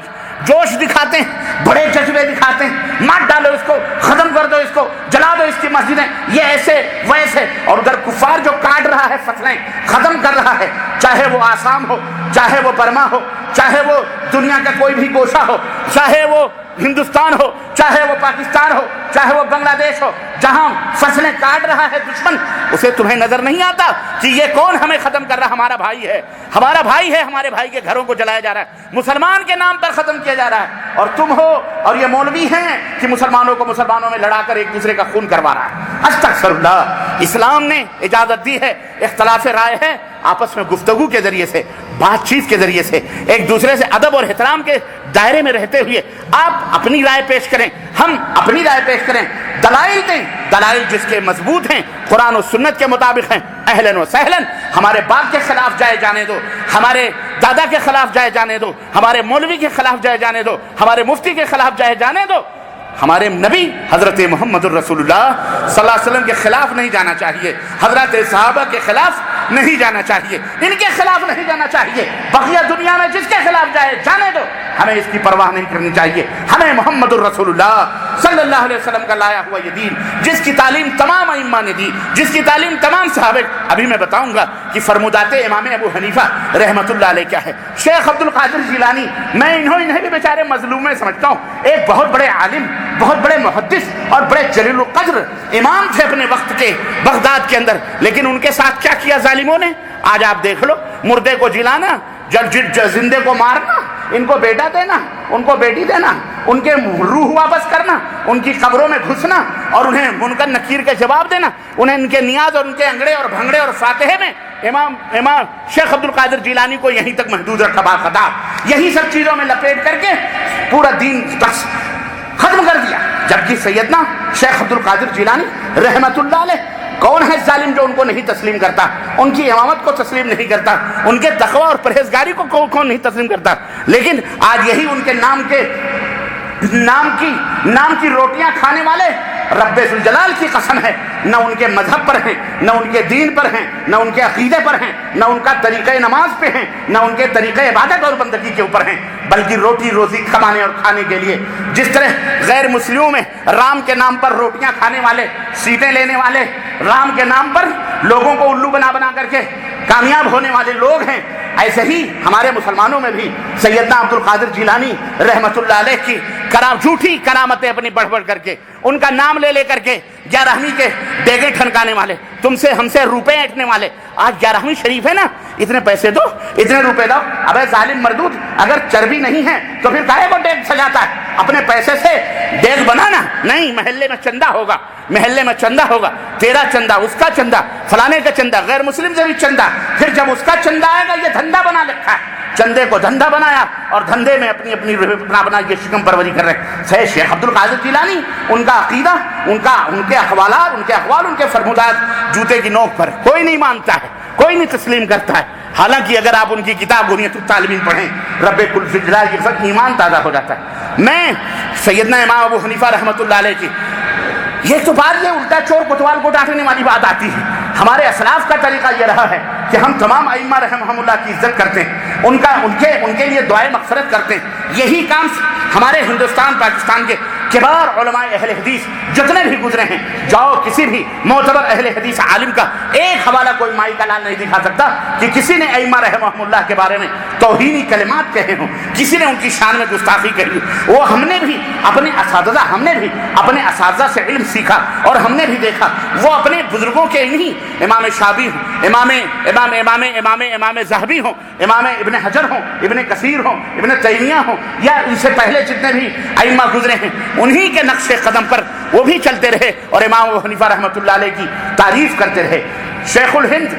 جوش دکھاتے ہیں، بڑے جذبے دکھاتے ہیں، مار ڈالو اس کو، ختم کر دو اس کو، جلا دو اس کی مسجدیں، یہ ایسے ویسے۔ اور ادھر کفار جو کاٹ رہا ہے فصلیں، ختم کر رہا ہے، چاہے وہ آسام ہو، چاہے وہ برما ہو، چاہے وہ دنیا کا کوئی بھی گوشہ ہو، چاہے وہ ہندوستان ہو، چاہے وہ پاکستان ہو، چاہے وہ بنگلہ دیش ہو، جہاں فصلیں کاٹ رہا ہے دشمن، اسے تمہیں نظر نہیں آتا کہ یہ کون ہمیں ختم کر رہا؟ ہمارا بھائی ہے، ہمارا بھائی ہے، ہمارے بھائی کے گھروں کو جلایا جا رہا ہے، مسلمان کے نام پر ختم کیا جا رہا ہے، اور تم ہو اور یہ مولوی ہیں کہ مسلمانوں کو مسلمانوں میں لڑا کر ایک دوسرے کا خون کروا رہا ہے۔ استغفر اللہ۔ اسلام نے اجازت دی ہے، اختلاف رائے ہے، آپس میں گفتگو کے ذریعے سے، بات چیت کے ذریعے سے، ایک دوسرے سے ادب اور احترام کے دائرے میں رہتے ہوئے آپ اپنی رائے پیش کریں، ہم اپنی رائے پیش کریں، دلائل دیں، دلائل جس کے مضبوط ہیں، قرآن و سنت کے مطابق ہیں، اہلاً و سہلاً۔ ہمارے باپ کے خلاف جائے جانے دو، ہمارے دادا کے خلاف جائے جانے دو، ہمارے مولوی کے خلاف جائے جانے دو، ہمارے مفتی کے خلاف جائے جانے دو، ہمارے نبی حضرت محمد الرسول اللہ صلی اللہ علیہ وسلم کے خلاف نہیں جانا چاہیے، حضرت صحابہ کے خلاف نہیں جانا چاہیے، ان کے خلاف نہیں جانا چاہیے، بقیہ دنیا میں جس کے خلاف جائے جانے دو، ہمیں اس کی پرواہ نہیں کرنی چاہیے۔ ہمیں محمد الرسول اللہ صلی اللہ علیہ وسلم کا لایا ہوا یہ دین، جس کی تعلیم تمام ائمہ نے دی، جس کی تعلیم تمام صحابہ، ابھی میں بتاؤں گا کہ فرمودات امام ابو حنیفہ رحمۃ اللہ علیہ کیا ہے۔ شیخ عبد القادر جیلانی، میں انہیں بھی بیچارے مظلوم سمجھتا ہوں، ایک بہت بڑے عالم، بہت بڑے محدث اور بڑے جلیل القدر امام تھے اپنے وقت کے بغداد کے اندر، لیکن ان کے ساتھ کیا کیا ظالموں نے؟ آج آپ دیکھ لو، مردے کو جلانا، زندے کو مارنا، ان کو بیٹا دینا، ان کو بیٹی دینا، ان کے روح واپس کرنا، ان کی قبروں میں گھسنا اور انہیں منکر نکیر کے جواب دینا، انہیں ان کے نیاز اور ان کے انگڑے اور بھنگڑے اور فاتحے میں امام شیخ عبد القادر جیلانی کو یہیں تک محدود رکھا باخطاب، یہی سب چیزوں میں لپیٹ کر کے پورا دین ختم کر دیا۔ جبکہ سیدنا شیخ عبد القادر جیلانی رحمت اللہ علیہ، کون ہے ظالم جو ان کو نہیں تسلیم کرتا، ان کی امامت کو تسلیم نہیں کرتا، ان کے تقوی اور پرہیزگاری کو کون نہیں تسلیم کرتا؟ لیکن آج یہی ان کے نام کی روٹیاں کھانے والے رب ذوالجلال کی قسم ہے، نہ ان کے مذہب پر ہیں، نہ ان کے دین پر ہیں، نہ ان کے عقیدے پر ہیں، نہ ان کا طریقہ نماز پہ ہیں، نہ ان کے طریقہ عبادت اور بندگی کے اوپر ہیں، بلکہ روٹی روزی کمانے اور کھانے کے لیے، جس طرح غیر مسلموں میں رام کے نام پر روٹیاں کھانے والے، سیٹیں لینے والے، رام کے نام پر لوگوں کو الو بنا کر کے کامیاب ہونے والے لوگ ہیں، ایسے ہی ہمارے مسلمانوں میں بھی سیدنا عبد القادر جیلانی رحمت اللہ علیہ کی جھوٹی کرامتیں اپنی بڑھ بڑھ کر کے، ان کا نام لے لے کر کے 11ویں کے ڈیگے ٹھنکانے والے، ہم سے روپے اینٹنے والے، آج 11ویں شریف ہے نا، اتنے پیسے دو، اتنے روپے دو۔ ابے ظالم مردود، اگر چربی نہیں ہے تو پھر کاہے کو ڈیگ سجاتا ہے؟ اپنے پیسے سے ڈیگ بنانا نہیں، محلے میں چندہ ہوگا، محلے میں چندہ ہوگا، تیرا چندہ، اس کا چندہ، فلانے کا چندہ، غیر مسلم سے بھی چندہ، پھر جب اس کا چندہ آئے گا، یہ دھندا بنا رکھا ہے، چندے کو دھندا بنایا اور دھندے میں اپنا یہ شکم پروری کر رہے۔ شیخ عبد القادر جیلانی، ان کا عقیدہ، ان کے احوالات، ان کے احوال، ان کے فرمودات جوتے کی نوک پر کوئی نہیں مانتا ہے، کوئی نہیں تسلیم کرتا ہے۔ حالانکہ اگر آپ ان کی کتاب بنیت الطالبین پڑھیں، رب کل فی الجلال کی فضل، ایمان تازہ ہو جاتا ہے۔ میں سیدنا امام ابو حنیفہ رحمۃ اللہ علیہ کی یہ تو بات، یہ الٹا چور کوتوال کو ڈانٹنے والی بات آتی ہے۔ ہمارے اسلاف کا طریقہ یہ رہا ہے کہ ہم تمام ائمہ رحمہم اللہ کی عزت کرتے ہیں، ان کے لیے دعائے مغفرت کرتے ہیں۔ یہی کام ہمارے ہندوستان پاکستان کے کبار علماء اہل حدیث جتنے بھی گزرے ہیں، جاؤ کسی بھی معتبر اہل حدیث عالم کا ایک حوالہ کوئی مائی کا لال نہیں دکھا سکتا کہ کسی نے ائمہ رحمہم اللہ کے بارے میں توہینی کلمات کہے ہوں، کسی نے ان کی شان میں گستاخی کہی ہو۔ وہ ہم نے بھی اپنے اساتذہ سے علم سیکھا اور ہم نے بھی دیکھا، وہ اپنے بزرگوں کے انہیں امام شافعی ہوں، امام ذہبی ہوں، امام ابن حجر ہوں، ابن کثیر ہوں، ابن تیمیہ ہوں، یا ان سے پہلے جتنے بھی ائمہ گزرے ہیں، انہی کے نقش قدم پر وہ بھی چلتے رہے اور امام ابو حنیفہ رحمۃ اللہ علیہ کی تعریف کرتے رہے۔ شیخ الہند،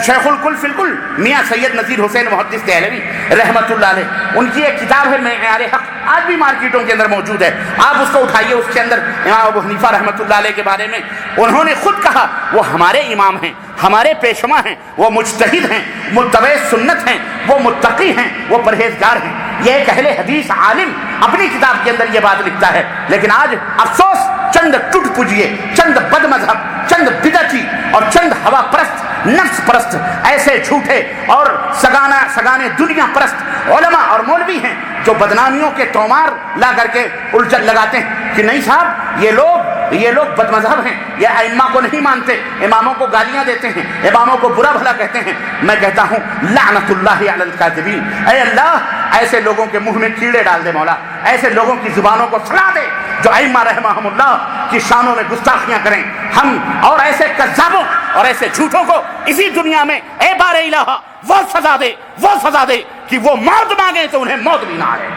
شیخ الکل فی الکل، میاں سید نذیر حسین محدث دہلوی رحمۃ اللہ علیہ، ان کی ایک کتاب ہے معیار حق، آج بھی مارکیٹوں کے اندر موجود ہے، آپ اس کو اٹھائیے، اس کے اندر امام ابو حنیفہ رحمۃ اللہ علیہ کے بارے میں انہوں نے خود کہا وہ ہمارے امام ہیں، ہمارے پیشوا ہیں، وہ مجتہد ہیں، متبع سنت ہیں، وہ متقی ہیں، وہ پرہیزگار ہیں۔ یہ ایک اہل حدیث عالم اپنی کتاب کے اندر یہ بات لکھتا ہے، لیکن آج افسوس، چند ٹٹ پجیے، چند بد مذہب، چند بدعتی اور چند ہوا پرست، نفس پرست، ایسے جھوٹے اور سگانے دنیا پرست علماء اور مولوی ہیں جو بدنامیوں کے تومار لا کر کے الجھن لگاتے ہیں کہ نہیں صاحب یہ لوگ بد مذہب ہیں، یہ ائمہ کو نہیں مانتے، اماموں کو گالیاں دیتے ہیں، اماموں کو برا بھلا کہتے ہیں۔ میں کہتا ہوں لعنت اللہ علی الکاذبین، اے اللہ ایسے لوگوں کے منہ میں کیڑے ڈال دے مولا، ایسے لوگوں کی زبانوں کو سڑا دے جو ائمہ رحمہم اللہ کی شانوں میں گستاخیاں کریں۔ ہم اور ایسے کذابوں اور ایسے جھوٹوں کو اسی دنیا میں اے بار الہ وہ سزا دے کہ وہ موت مانگے تو انہیں موت بھی نہ آئے۔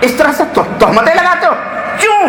اس طرح سے تہمتیں لگاتے ہو کیوں؟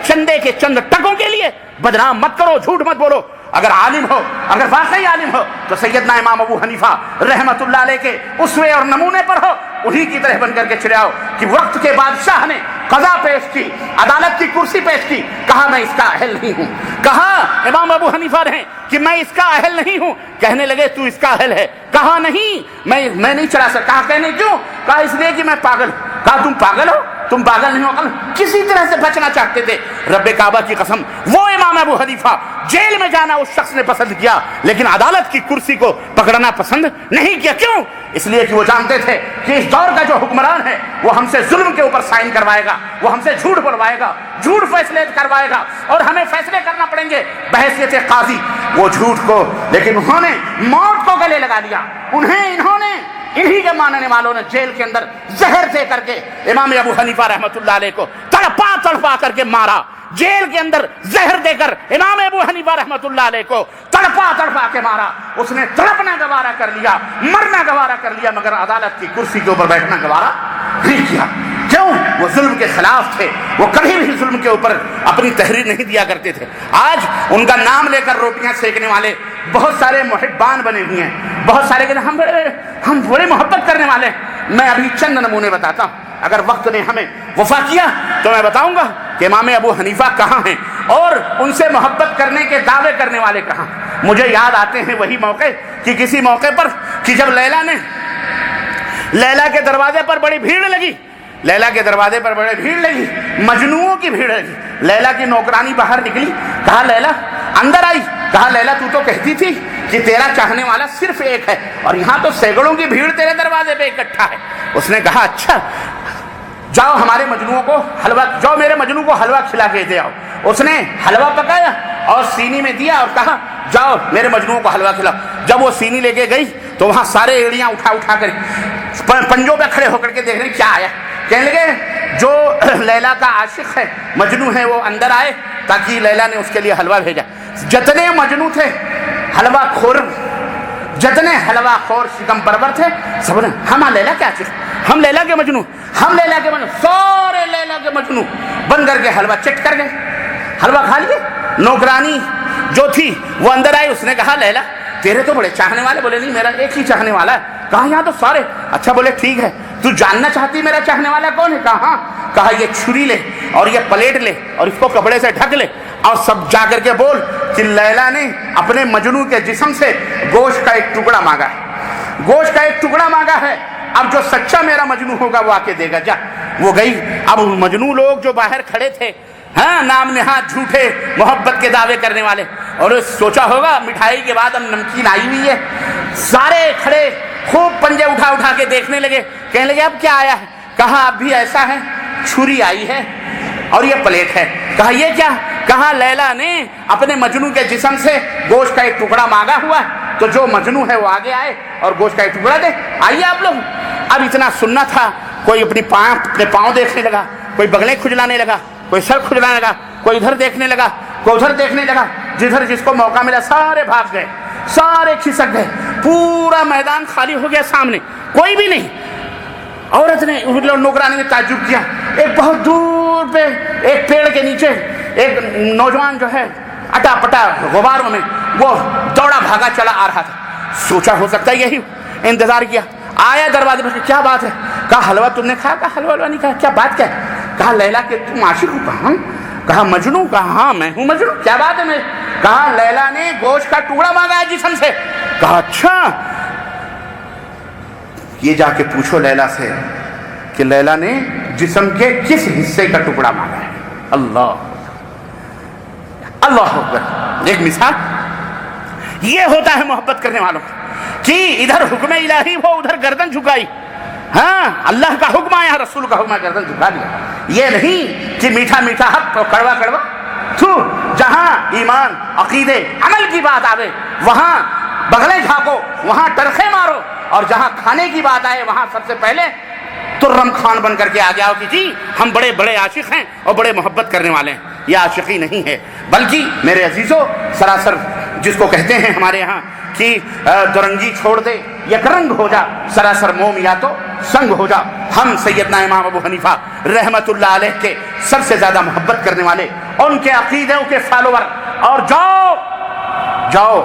چندے کے چند ٹکوں کے لیے بدنام مت کرو، جھوٹ مت بولو۔ اگر عالم ہو، اگر واقعی عالم ہو تو سیدنا امام ابو حنیفہ رحمت اللہ علیہ کے اسوے اور نمونے پر ہو، انہی کی طرح بن کر کے چلے آؤ کہ وقت کے بادشاہ نے قضا پیش کی، عدالت کی کرسی پیش کی، کہا میں اس کا اہل نہیں ہوں، کہا امام ابو حنیفہ رہے کہ میں اس کا اہل نہیں ہوں، کہنے لگے تو اس کا اہل ہے، کہا نہیں میں نہیں چڑھا سکتا، کہا کہنے کیوں؟ کہا اس لیے کہ میں پاگل ہوں۔ کہا تم پاگل ہو؟ تم پاگل نہیں ہو، عقل کسی طرح سے بچنا چاہتے تھے۔ رب کعبہ کی قسم، وہ امام ابو حنیفہ جیل میں جانا اس شخص نے پسند کیا لیکن عدالت کی کرسی کو پکڑنا پسند نہیں کیا۔ کیوں؟ اس لیے کہ وہ جانتے تھے کہ اس دور کا جو حکمران ہے وہ ہم سے ظلم کے اوپر سائن کروائے گا، وہ ہم سے جھوٹ بلوائے گا، جھوٹ فیصلے کروائے گا اور ہمیں فیصلے کرنا پڑیں گے بحیثیت قاضی۔ وہ جھوٹ کو، لیکن انہوں نے موت کو گلے لگا لیا، انہی کے ماننے والوں نے جیل کے اندر زہر دے کر کے امام ابو حنیفہ رحمۃ اللہ علیہ کو تڑپا کر کے مارا، جیل کے اندر زہر دے کر امام ابو حنیفہ رحمۃ اللہ علیہ کو تڑپا کے مارا۔ اس نے تڑپنا گوارا کر لیا، مرنا گوارا کر لیا، مگر عدالت کی کرسی کے اوپر بیٹھنا گوارا نہیں کیا۔ کیوں؟ وہ ظلم کے خلاف تھے، وہ کبھی بھی ظلم کے اوپر اپنی تحریر نہیں دیا کرتے تھے۔ آج ان کا نام لے کر روٹیاں سیکنے والے بہت سارے محبان بنے ہوئے ہیں، بہت سارے کہ ہم بڑے محبت کرنے والے ہیں۔ میں ابھی چند نمونے بتاتا ہوں، اگر وقت نے ہمیں وفا کیا تو میں بتاؤں گا کہ امام ابو حنیفہ کہاں ہیں اور ان سے محبت کرنے کے دعوے کرنے والے کہاں۔ مجھے یاد آتے ہیں وہی موقع کہ کسی موقع پر کہ جب لیلا کے دروازے پر بڑی بھیڑ لگی، مجنوؤں کی بھیڑ لگی، لیلا کی نوکرانی باہر نکلی، کہا لیلا اندر آئی، کہا لیلا تو کہتی تھی کہ تیرا چاہنے والا صرف ایک ہے اور یہاں تو سینکڑوں کی بھیڑ تیرے دروازے پہ اکٹھا ہے۔ اس نے کہا اچھا جاؤ میرے مجنو کو حلوہ کھلا کے دے آؤ۔ اس نے حلوہ پکایا اور سینی میں دیا اور کہا جاؤ میرے مجنو کو حلوہ کھلاؤ۔ جب وہ سینی لے کے گئی تو وہاں سارے ایڑیاں اٹھا اٹھا کر پنجوں پہ کھڑے ہو کر کے دیکھ رہے کیا آیا. کہنے لگے جو لیلا کا عاشق ہے مجنو ہے وہ اندر آئے تاکہ لیلا نے اس کے لیے حلوہ بھیجا. جتنے مجنو تھے حلوہ خور، جتنے حلوہ خور شکم پرور تھے سب نے ہم لیلا کے عاشق، ہم لیلا کے مجنو، ہم لیلا کے مجنو، سارے لیلا کے مجنو بن کر کے حلوہ چٹ کر گئے، حلوہ کھا لیے. نوکرانی جو تھی وہ اندر آئی، اس نے کہا لیلا تیرے تو بڑے چاہنے والے. بولے نہیں میرا ایک ہی چاہنے والا ہے. کہا یہاں تو سارے. اچھا بولے ٹھیک ہے تو جاننا چاہتی میرا چاہنے والا کون ہے؟ کہا ہاں. کہا یہ چھری لے اور یہ پلیٹ لے اور اس کو کپڑے سے ڈھک لے اور سب جا کر کے بول کہ لیلا نے اپنے مجنو کے جسم سے گوشت کا ایک ٹکڑا مانگا ہے، گوشت کا ایک ٹکڑا مانگا ہے. اب جو سچا میرا مجنو ہوگا وہ آ کے دے گا. جا. وہ گئی. اب مجنو لوگ جو باہر کھڑے تھے ہاں نام نہاد جھوٹے محبت کے دعوے کرنے والے، اور سوچا ہوگا مٹھائی کے بعد اب نمکین آئی ہوئی ہے، سارے کھڑے خوب پنجے اٹھا اٹھا کے دیکھنے لگے. کہنے لگے اب کیا آیا ہے؟ کہا اب بھی ایسا ہے، چھری آئی ہے اور یہ پلیٹ ہے. کہا یہ کیا؟ کہا لیلا نے اپنے مجنو کے جسم سے گوشت کا ایک ٹکڑا مانگا ہوا ہے، تو جو مجنو ہے وہ آگے آئے اور گوشت کا ایک ٹکڑا دے. آئیے آپ لوگ. اب اتنا سننا تھا، کوئی اپنے پاؤں دیکھنے لگا، کوئی بغلیں کھجلانے لگا، کوئی سر کھجلانے لگا، کوئی ادھر دیکھنے لگا، کوئی ادھر دیکھنے لگا. جدھر جس کو موقع ملا سارے بھاگ گئے، سارے کھسک گئے. پورا میدان خالی ہو گیا، سامنے کوئی بھی نہیں. عورت نے نوکرانی نے تعجب کیا. ایک بہت دور پہ ایک پیڑ کے نیچے ایک نوجوان جو ہے اٹا پٹا غباروں میں وہ دوڑا بھاگا چلا آ رہا تھا. سوچا ہو سکتا ہے یہی. انتظار کیا. آیا دروازے پر. کیا بات ہے؟ کہا حلوہ تم نے کھایا؟ کہا حلوہ نہیں کھایا. کیا بات کیا ہے؟ کہا لیلا کہ تم عاشق ہو. کہا کہا مجنو. کہا ہاں میں ہوں مجنو. کیا بات ہے؟ میں کہا لیلا نے گوشت کا ٹکڑا مانگا ہے جسم سے. کہا اچھا یہ جا کے پوچھو لیلا سے کہ لیلا نے جسم کے کس حصے کا ٹکڑا مانگا ہے. اللہ اللہ اکبر. ایک مثال یہ ہوتا ہے محبت کرنے والوں کہ ادھر حکم الہی ہو ادھر گردن جھکائی. ہاں اللہ کا حکم آیا، رسول کا حکم آیا، گردن جھکا دیا. یہ نہیں کہ میٹھا میٹھا حق اور کڑوا کڑوا. جہاں ایمان عقیدے عمل کی بات آوے وہاں بغلیں جھانکو، وہاں ٹرخے مارو، اور جہاں کھانے کی بات آئے وہاں سب سے پہلے ترم خان بن کر کے آ گیا ہو کہ جی ہم بڑے بڑے عاشق ہیں اور بڑے محبت کرنے والے ہیں. یہ عاشقی نہیں ہے، بلکہ میرے عزیزو سراسر جس کو کہتے ہیں ہمارے ہاں کہ درنگی چھوڑ دے یک رنگ ہو جا، سراسر موم یا تو سنگ ہو جا. ہم سیدنا امام ابو حنیفہ رحمت اللہ علیہ کے سب سے زیادہ محبت کرنے والے، ان کے عقیدوں کے فالوور. اور جاؤ جاؤ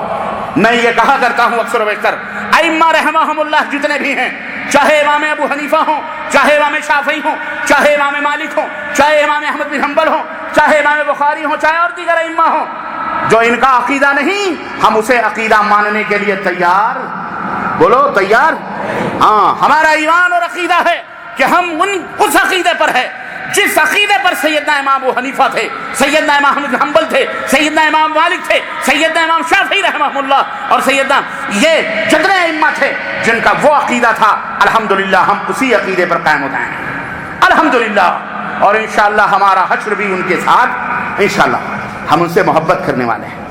میں یہ کہا کرتا ہوں اکثر و بیشتر ائمہ رحمہم اللہ جتنے بھی ہیں، چاہے امام ابو حنیفہ ہوں، چاہے امام شافعی ہوں، چاہے امام مالک ہوں، چاہے امام احمد بن حنبل ہوں، چاہے امام بخاری ہوں، چاہے اور دیگر ائمہ ہوں، جو ان کا عقیدہ نہیں ہم اسے عقیدہ ماننے کے لیے تیار. بولو تیار. ہاں ہمارا ایمان اور عقیدہ ہے کہ ہم اس عقیدے پر ہے جس عقیدے پر سیدنا امام ابو حنیفہ تھے، سیدنا امام احمد بن حنبل تھے، سیدنا امام مالک تھے، سیدنا امام شافعی رحمہ اللہ، اور سیدنا یہ جتنے ائمہ تھے جن کا وہ عقیدہ تھا. الحمدللہ ہم اسی عقیدے پر قائم ہو جائیں الحمدللہ. اور انشاءاللہ ہمارا حشر بھی ان کے ساتھ انشاءاللہ. ہم ان سے محبت کرنے والے ہیں،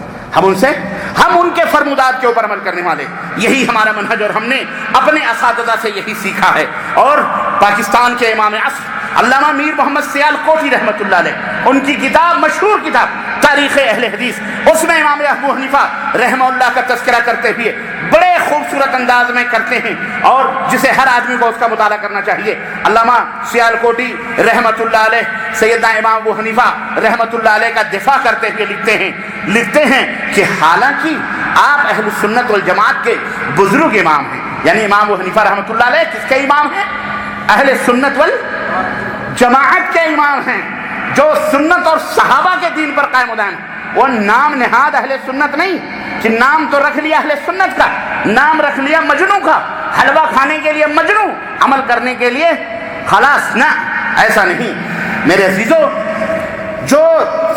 ہم ان کے فرمودات کے اوپر عمل کرنے والے. یہی ہمارا منہج، اور ہم نے اپنے اساتذہ سے یہی سیکھا ہے. اور پاکستان کے امام عصر علامہ میر محمد سیال کوٹھی رحمۃ اللہ علیہ، ان کی کتاب مشہور کتاب تاریخ اہل حدیث، اس میں امام ابو حنیفہ رحمہ اللہ کا تذکرہ کرتے ہوئے بڑے خوبصورت انداز میں کرتے ہیں، اور جسے ہر آدمی کو اس کا مطالعہ کرنا چاہیے. علامہ سیال کوٹھی رحمۃ اللہ علیہ سیدنا امام ابو حنیفہ رحمۃ اللہ علیہ کا دفاع کرتے ہوئے لکھتے ہیں کہ حالانکہ آپ اہل سنت والجماعت کے بزرگ امام ہیں. یعنی امام ابو حنیفہ رحمۃ اللہ علیہ کس کے امام ہیں؟ اہل سنت والجماعت کے امام ہیں، جو سنت اور صحابہ کے دین پر قائم دائم. وہ نام نہاد اہل سنت نہیں کہ نام تو رکھ لیا اہل سنت کا، نام رکھ لیا مجنو کا، حلوہ کھانے کے لیے مجنو، عمل کرنے کے لیے خلاص. نہ ایسا نہیں میرے عزیزو. جو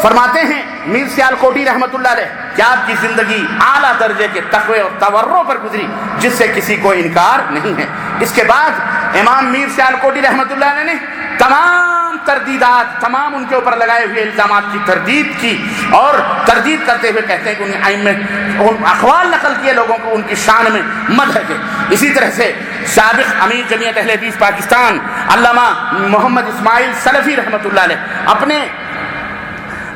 فرماتے ہیں میر سیال کوٹی رحمۃ اللہ علیہ کہ آپ کی زندگی اعلیٰ درجے کے تقوی اور تورع پر گزری جس سے کسی کو انکار نہیں ہے۔ اس کے بعد امام میر سیال کوٹی رحمۃ اللہ علیہ نے تمام تردیدات، تمام ان کے اوپر لگائے ہوئے الزامات کی تردید کی، اور تردید کرتے ہوئے کہتے ہیں کہ ان ائمہ ان اقوال نقل کیے لوگوں کو ان کی شان میں مدح ہے۔ اسی طرح سے سابق امیر جمعیت اہل حدیث پاکستان علامہ محمد اسماعیل سلفی رحمۃ اللہ علیہ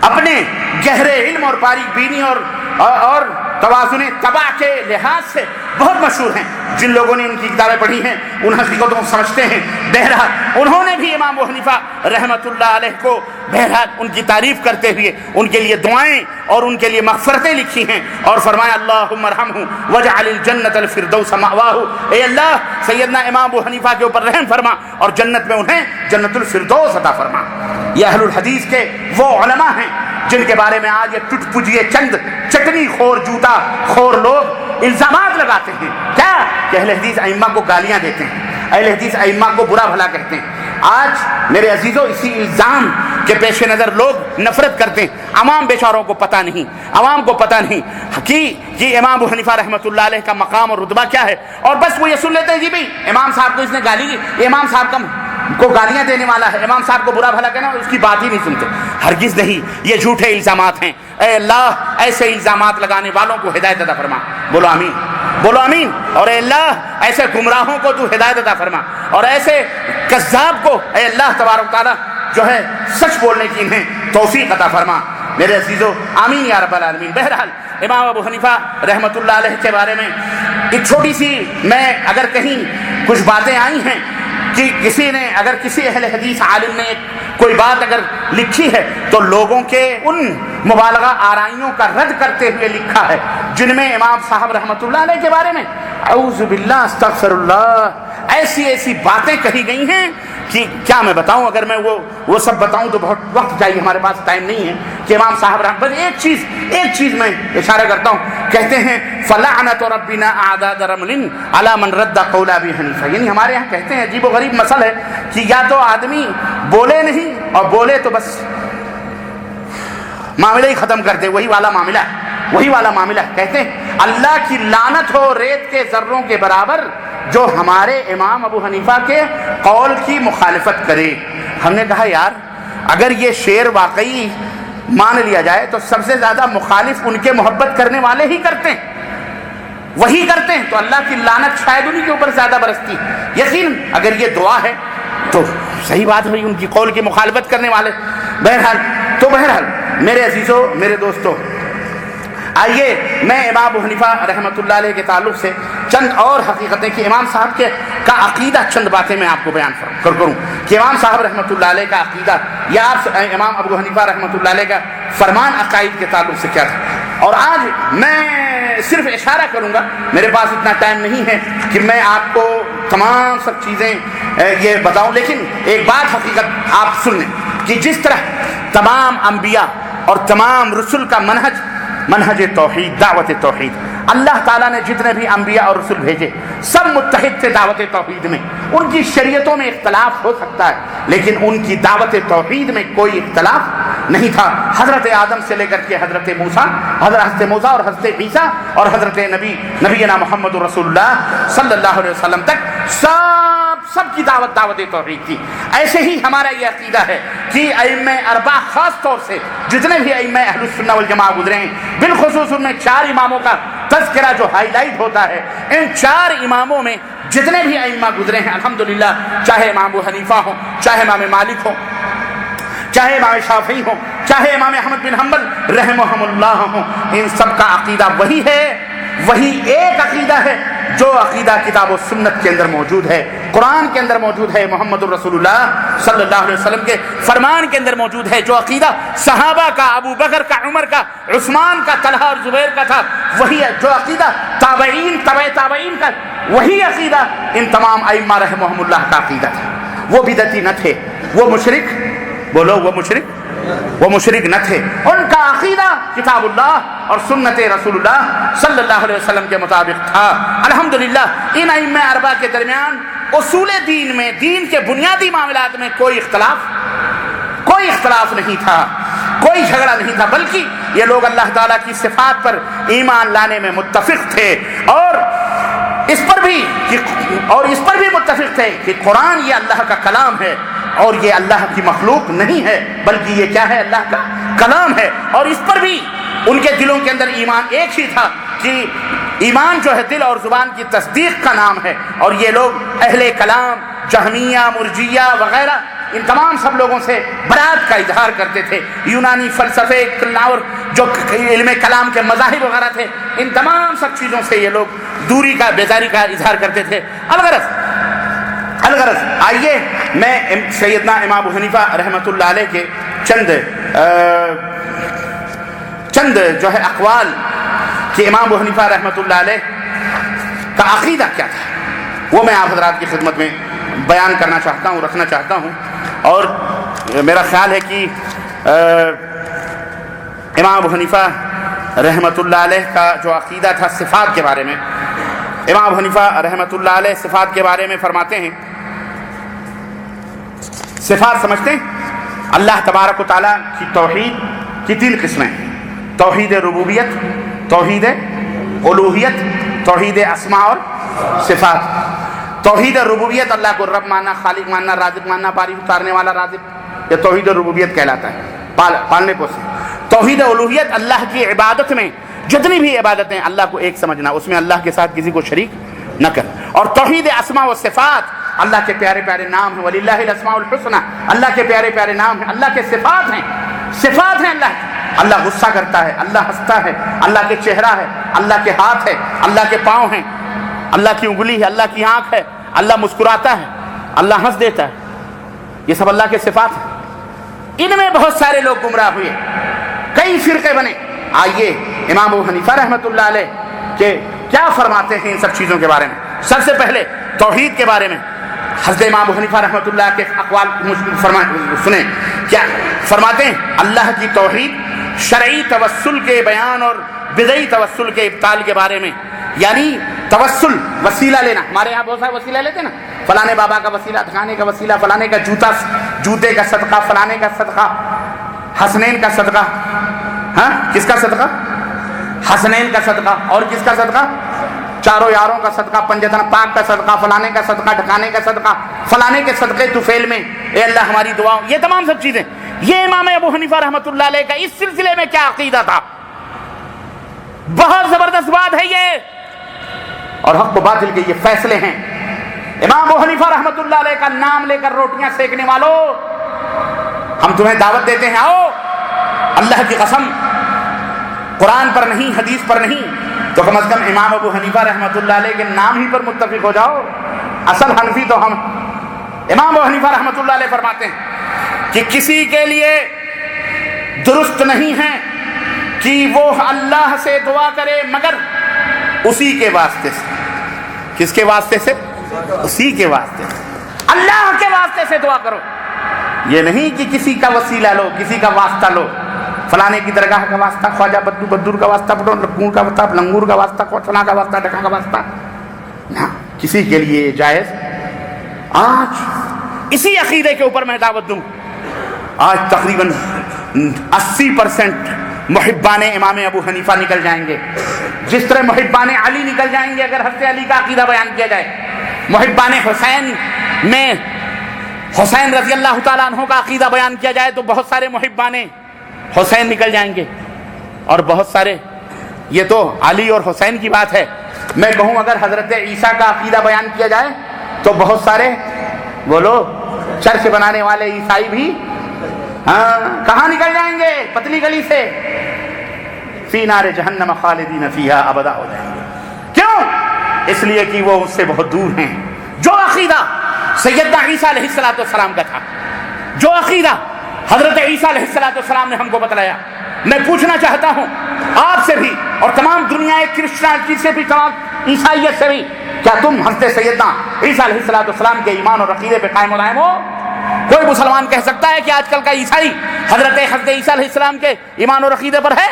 اپنے گہرے علم اور باریک بینی اور توازن طبع کے لحاظ سے بہت مشہور ہیں۔ جن لوگوں نے ان کی کتابیں پڑھی ہیں ان حقیقتوں کو سمجھتے ہیں۔ بہرحال انہوں نے بھی امام ابو حنیفہ رحمۃ اللہ علیہ کو بہرحال ان کی تعریف کرتے ہوئے ان کے لیے دعائیں اور ان کے لیے مغفرتیں لکھی ہیں، اور فرمایا اللہم ارحمہ واجعل الجنۃ الفردوس مأواہ، اے اللہ سیدنا امام ابو حنیفہ کے اوپر رحم فرما اور جنت میں انہیں جنت الفردوس عطا فرما۔ یہ اہل الحدیث کے وہ علماء ہیں جن کے بارے میں آج یہ ٹٹ پجیے چند چٹنی خور جوتا خور لوگ الزامات لگاتے ہیں کیا کہ اہل حدیث ائمہ کو گالیاں دیتے ہیں، اہل حدیث ائمہ کو برا بھلا کہتے ہیں۔ آج میرے عزیزوں اسی الزام کے پیش نظر لوگ نفرت کرتے ہیں۔ عوام بیچاروں کو پتہ نہیں، عوام کو پتہ نہیں کہ امام ابو حنیفہ رحمۃ اللہ علیہ کا مقام اور رتبہ کیا ہے، اور بس وہ یہ سن لیتے ہیں جی بھائی امام صاحب کو اس نے گالی دی، امام صاحب کو گالیاں دینے والا ہے، امام صاحب کو برا بھلا کہنا، اس کی بات ہی نہیں سنتے۔ ہرگز نہیں، یہ جھوٹے الزامات ہیں۔ اے اللہ ایسے الزامات لگانے والوں کو ہدایت عطا فرما، بولو آمین، بولو آمین۔ اور اے اللہ ایسے گمراہوں کو تو ہدایت عطا فرما، اور ایسے کذاب کو اے اللہ تبارک تعالیٰ جو ہے سچ بولنے کی انہیں توفیق عطا فرما، میرے عزیزو آمین یا رب العالمین۔ بہرحال امام ابو حنیفہ رحمۃ اللہ علیہ کے بارے میں ایک چھوٹی سی، میں اگر کہیں کچھ باتیں آئی ہیں کہ کسی نے اگر کسی اہل حدیث عالم نے کوئی بات اگر لکھی ہے تو لوگوں کے ان مبالغہ آرائیوں کا رد کرتے ہوئے لکھا ہے جن میں امام صاحب رحمۃ اللہ علیہ کے بارے میں اعوذ باللہ استغفر اللہ ایسی ایسی باتیں کہی گئی ہیں کہ کیا میں بتاؤں، اگر میں وہ سب بتاؤں تو بہت وقت چاہیے، ہمارے پاس ٹائم نہیں ہے کہ امام صاحب بس ایک چیز میں اشارہ کرتا ہوں، کہتے ہیں فلعنت ربنا اعداد رمل علی من رد قول ابی حنیفہ، یعنی ہمارے یہاں کہتے ہیں عجیب و غریب مسئلہ ہے کہ یا تو آدمی بولے نہیں اور بولے تو بس معاملہ ہی ختم کر دے، وہی والا معاملہ ہے۔ کہتے ہیں اللہ کی لعنت ہو ریت کے ذروں کے برابر جو ہمارے امام ابو حنیفہ کے قول کی مخالفت کرے۔ ہم نے کہا یار اگر یہ شعر واقعی مان لیا جائے تو سب سے زیادہ مخالف ان کے محبت کرنے والے ہی کرتے ہیں، وہی کرتے ہیں، تو اللہ کی لعنت شاید انہی کے اوپر زیادہ برستی۔ یقین اگر یہ دعا ہے تو صحیح بات ہوئی، ان کی قول کی مخالفت کرنے والے۔ بہرحال میرے عزیزوں، میرے دوستوں، آئیے میں امام ابو حنیفہ رحمۃ اللہ علیہ کے تعلق سے چند اور حقیقتیں کہ امام صاحب کا عقیدہ، چند باتیں میں آپ کو بیان کروں کہ امام صاحب رحمۃ اللہ علیہ کا عقیدہ یا امام ابو حنیفہ رحمۃ اللہ علیہ کا فرمان عقائد کے تعلق سے کیا تھا۔ اور آج میں صرف اشارہ کروں گا، میرے پاس اتنا ٹائم نہیں ہے کہ میں آپ کو تمام سب چیزیں یہ بتاؤں، لیکن ایک بات حقیقت آپ سن لیں کہ جس طرح تمام انبیاء اور تمام رسل کا منہج توحید، دعوت توحید، اللہ تعالیٰ نے جتنے بھی انبیاء اور رسول بھیجے سب متحد تھے دعوت توحید میں۔ ان کی شریعتوں میں اختلاف ہو سکتا ہے لیکن ان کی دعوت توحید میں کوئی اختلاف نہیں تھا۔ حضرت آدم سے لے کر کے حضرت موسیٰ اور حضرت عیسیٰ اور حضرت نبینا محمد رسول اللہ صلی اللہ علیہ وسلم تک سب کی دعوت توحید تھی۔ ایسے ہی ہمارا یہ عقیدہ ہے کہ ائمہ اربعہ خاص طور سے جتنے بھی ائمہ اہل السنہ والجماعہ گزرے ہیں، بالخصوص ان میں 4 اماموں کا تذکرہ جو ہائی لائٹ ہوتا ہے، ان 4 اماموں میں جتنے بھی ائمہ گزرے ہیں الحمدللہ، چاہے امام ابو حنیفہ ہو، چاہے امام مالک ہو، چاہے امام شافعی ہو، چاہے امام احمد بن حنبل رحمہم اللہ ہو، ان سب کا عقیدہ وہی ہے، وہی ایک عقیدہ ہے جو عقیدہ کتاب و سنت کے اندر موجود ہے، قرآن کے اندر موجود ہے، محمد الرسول اللہ صلی اللہ علیہ وسلم کے فرمان کے اندر موجود ہے، جو عقیدہ صحابہ کا، ابو بکر کا، عمر کا، عثمان کا، طلحہ اور زبیر کا تھا، وہی ہے جو عقیدہ تابعین، تبع تابعین کا، وہی عقیدہ ان تمام ائمہ رحمہم اللہ کا عقیدہ تھا۔ وہ بدعتی نہ تھے، وہ مشرک، بولو وہ مشرک نہ تھے، ان کا عقیدہ کتاب اللہ اور سنت رسول اللہ صلی اللہ علیہ وسلم کے مطابق تھا۔ الحمدللہ ان ائمہ اربعہ کے درمیان اصول دین میں، دین کے بنیادی معاملات میں کوئی اختلاف نہیں تھا۔ کوئی جھگڑا نہیں تھا، بلکہ یہ لوگ اللہ تعالیٰ کی صفات پر ایمان لانے میں متفق تھے، اور اس پر بھی متفق تھے کہ قرآن یہ اللہ کا کلام ہے اور یہ اللہ کی مخلوق نہیں ہے، بلکہ یہ کیا ہے؟ اللہ کا کلام ہے۔ اور اس پر بھی ان کے دلوں کے اندر ایمان ایک ہی تھا کہ ایمان جو ہے دل اور زبان کی تصدیق کا نام ہے۔ اور یہ لوگ اہل کلام، جہمیہ، مرجیہ وغیرہ، ان تمام سب لوگوں سے برات کا اظہار کرتے تھے۔ یونانی فلسفے اور جو علم کلام کے مذاہب وغیرہ تھے، ان تمام سب چیزوں سے یہ لوگ دوری کا، بیزاری کا اظہار کرتے تھے۔ الغرض آئیے میں سیدنا امام ابو حنیفہ رحمۃ اللہ علیہ کے چند جو ہے اقوال کہ امام ابو حنیفہ رحمۃ اللہ علیہ کا عقیدہ کیا تھا، وہ میں آپ حضرات کی خدمت میں بیان کرنا چاہتا ہوں، رکھنا چاہتا ہوں۔ اور میرا خیال ہے کہ امام ابو حنیفہ رحمۃ اللہ علیہ کا جو عقیدہ تھا صفات کے بارے میں، امام ابو حنیفہ رحمۃ اللہ علیہ صفات کے بارے میں فرماتے ہیں، صفات سمجھتے ہیں؟ اللہ تبارک و تعالیٰ کی توحید کی 3 قسمیں ہیں: توحید ربوبیت، توحید الوہیت، توحید اسماء اور صفات۔ توحید ربوبیت، اللہ کو رب ماننا، خالق ماننا، رازق ماننا، باری اتارنے والا رازق، یہ توحید ربوبیت کہلاتا ہے، پالنے پوسنے۔ توحید الوہیت، اللہ کی عبادت میں جتنی بھی عبادتیں اللہ کو ایک سمجھنا، اس میں اللہ کے ساتھ کسی کو شریک نہ کر۔ اور توحید اسماء و صفات، اللہ کے پیارے پیارے نام ہیں، وَلِلَّهِ الْأَسْمَاءُ الْحُسْنَى، اللہ کے پیارے پیارے نام ہیں، اللہ کے صفات ہیں اللہ کی۔ اللہ غصہ کرتا ہے، اللہ ہنستا ہے، اللہ کے چہرہ ہے، اللہ کے ہاتھ ہے، اللہ کے پاؤں ہیں، اللہ کی انگلی ہے، اللہ کی آنکھ ہے، اللہ مسکراتا ہے، اللہ ہنس دیتا ہے، یہ سب اللہ کے صفات ہیں۔ ان میں بہت سارے لوگ گمراہ ہوئے، کئی فرقے بنے۔ آئیے امام ابو حنیفہ رحمۃ اللہ علیہ کہ کیا فرماتے ہیں ان سب چیزوں کے بارے میں۔ سب سے پہلے توحید کے بارے میں حضرت امام ابو حنیفہ رحمۃ اللہ کے اقوال سنیں، کیا فرماتے ہیں؟ اللہ کی توحید شرعی توسل کے بیان اور بدعی توسل کے ابطال کے بارے میں، یعنی توسل وسیلہ لینا، ہمارے یہاں بہت سارے وسیلہ لیتے ہیں نا، فلانے بابا کا وسیلہ، دکھانے کا وسیلہ، فلانے کا جوتے کا صدقہ، فلانے کا صدقہ، حسنین کا صدقہ، ہاں کس کا صدقہ؟ حسنین کا صدقہ، اور کس کا صدقہ؟ چاروں یاروں کا صدقہ، پنجتن پاک کا صدقہ، فلانے کا صدقہ، ڈھکانے کا صدقہ، فلانے کے صدقے طفیل میں اے اللہ ہماری دعا، یہ تمام سب چیزیں۔ یہ امام ابو حنیفہ رحمۃ اللہ علیہ کا اس سلسلے میں کیا عقیدہ تھا؟ بہت زبردست بات ہے یہ، اور حق و باطل کے یہ فیصلے ہیں۔ امام ابو حنیفہ رحمۃ اللہ علیہ کا نام لے کر روٹیاں سیکنے والوں، ہم تمہیں دعوت دیتے ہیں، آؤ، اللہ کی قسم قرآن پر نہیں، حدیث پر نہیں تو کم از کم امام ابو حنیفہ رحمۃ اللہ علیہ کے نام ہی پر متفق ہو جاؤ۔ اصل حنفی تو ہم۔ امام ابو حنیفہ رحمۃ اللہ علیہ فرماتے ہیں کہ کسی کے لیے درست نہیں ہے کہ وہ اللہ سے دعا کرے مگر اسی کے واسطے سے۔ کس کے واسطے سے؟ اسی کے واسطے سے، اللہ کے واسطے سے دعا کرو۔ یہ نہیں کہ کسی کا وسیلہ لو، کسی کا واسطہ لو، فلانے کی درگاہ کا واسطہ، خواجہ بدور کا واسطہ پڑھو، لکون کا واسطہ، لنگور کا واسطہ، فلاں کا واسطہ، ڈکا کا واسطہ، نہ کسی کے لیے جائز۔ آج اسی عقیدے کے اوپر میں دعوت دوں، آج تقریباً 80% محبان امام ابو حنیفہ نکل جائیں گے، جس طرح محبان علی نکل جائیں گے اگر حضرت علی کا عقیدہ بیان کیا جائے۔ محبان حسین میں حسین رضی اللہ تعالیٰ عنہ کا عقیدہ بیان کیا جائے تو بہت سارے محبان حسین نکل جائیں گے، اور بہت سارے، یہ تو علی اور حسین کی بات ہے، میں کہوں اگر حضرت عیسیٰ کا عقیدہ بیان کیا جائے تو بہت سارے بولو چرچ بنانے والے عیسائی بھی کہاں نکل جائیں گے؟ پتلی گلی سے فی نار جہنم خالدین فیہا ابدا ہو جائیں گے۔ کیوں؟ اس لیے کہ وہ اس سے بہت دور ہیں۔ جو عقیدہ سیدنا عیسیٰ علیہ السلام کا تھا، جو عقیدہ حضرت عیسیٰ علیہ السلام نے ہم کو بتلایا، میں پوچھنا چاہتا ہوں آپ سے بھی اور تمام دنیا کرسچنٹی سے بھی، تمام عیسائیت سے بھی، کیا تم حضرت سیدنا عیسیٰ علیہ السلام کے ایمان اور عقیدے پہ قائم و دائم ہو؟ کوئی مسلمان کہہ سکتا ہے کہ آج کل کا عیسائی حضرت عیسیٰ علیہ السلام کے ایمان اور عقیدے پر ہے؟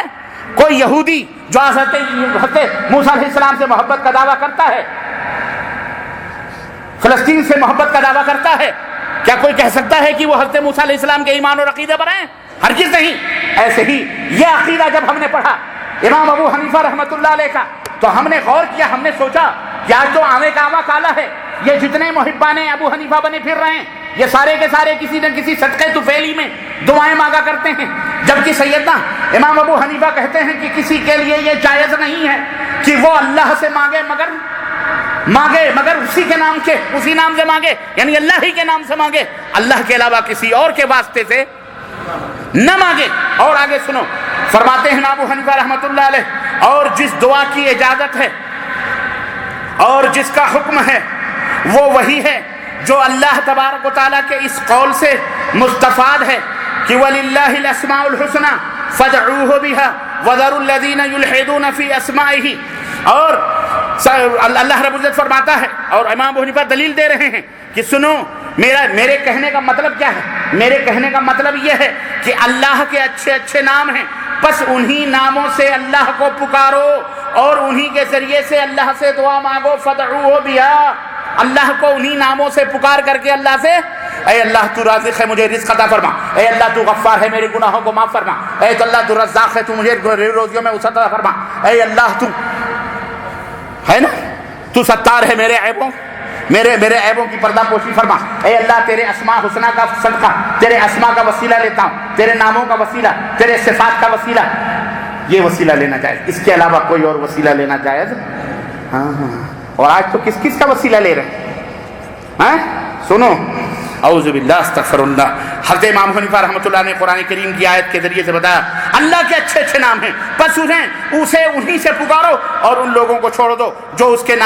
کوئی یہودی جو حضرت موسیٰ علیہ السلام سے محبت کا دعویٰ کرتا ہے، فلسطین سے محبت کا دعویٰ کرتا ہے، کیا کوئی کہہ سکتا ہے کہ وہ حضرت موسیٰ علیہ السلام کے ایمان اور عقیدے پر ہیں؟ ہرگز نہیں۔ ایسے ہی یہ عقیدہ جب ہم نے پڑھا امام ابو حنیفہ رحمۃ اللہ علیہ کا تو ہم نے غور کیا، ہم نے سوچا کہ آج تو آوے کا آوا کالا ہے، یہ جتنے محبان ابو حنیفہ بنے پھر رہے ہیں یہ سارے کے سارے کسی نہ کسی صدقے طفیلی میں دعائیں مانگا کرتے ہیں، جبکہ سیدنا امام ابو حنیفہ کہتے ہیں کہ کسی کے لیے یہ جائز نہیں ہے کہ وہ اللہ سے مانگے مگر اسی کے نام کے، اسی نام سے مانگے، یعنی اللہ ہی کے نام سے مانگے، اللہ کے علاوہ کسی اور کے واسطے سے نہ مانگے۔ اور آگے سنو، فرماتے ہیں ابو حنیفہ رحمۃ اللہ علیہ، اور جس دعا کی اجازت ہے اور جس کا حکم ہے وہ وہی ہے جو اللہ تبارک و تعالیٰ کے اس قول سے مستفاد ہے کہ وَلِلَّهِ الْأَسْمَاءُ الْحُسْنَى فَادْعُوهُ بِهَا وَذَرُوا الَّذِينَ يُلْحِدُونَ فِي أَسْمَائِهِ۔ اور اللہ رب العزت فرماتا ہے اور امام ابو حنیفہ دلیل دے رہے ہیں کہ سنو، میرے کہنے کا مطلب کیا ہے؟ میرے کہنے کا مطلب یہ ہے کہ اللہ کے اچھے اچھے نام ہیں، بس انہی ناموں سے اللہ کو پکارو اور انہی کے ذریعے سے اللہ سے دعا مانگو۔ فَادْعُوهُ بِهَا، اللہ کو انہی ناموں سے پکار کر کے اللہ سے، اے اللہ تو رازق ہے مجھے رزق عطا فرما، اے اللہ تو غفار ہے میرے گناہوں کو معاف فرما، اے اللہ تو رزاق ہے تو مجھے روزیوں میں وسعت عطا فرما، اے اللہ تو ہے نا، تو ستار ہے میرے عیبوں کی پردہ پوشی فرما، اے اللہ تیرے اسماء حسنہ کا صدقہ، تیرے اسماء کا وسیلہ لیتا ہوں، تیرے ناموں کا وسیلہ، تیرے صفات کا وسیلہ، یہ وسیلہ لینا جائز، اس کے علاوہ کوئی اور وسیلہ لینا جائز؟ ہاں اور آج تو کس کا وسیلہ لے رہے ہیں؟ سنو، اعوذ باللہ استغفر اللہ، حضرت امام حنیفہ رحمۃ اللہ نے قرآن کریم کی آیت کے ذریعے سے بتایا اللہ کے اچھے اچھے نام ہیں، بس انہی سے پکارو اور ان لوگوں کو چھوڑ دو جو اس کے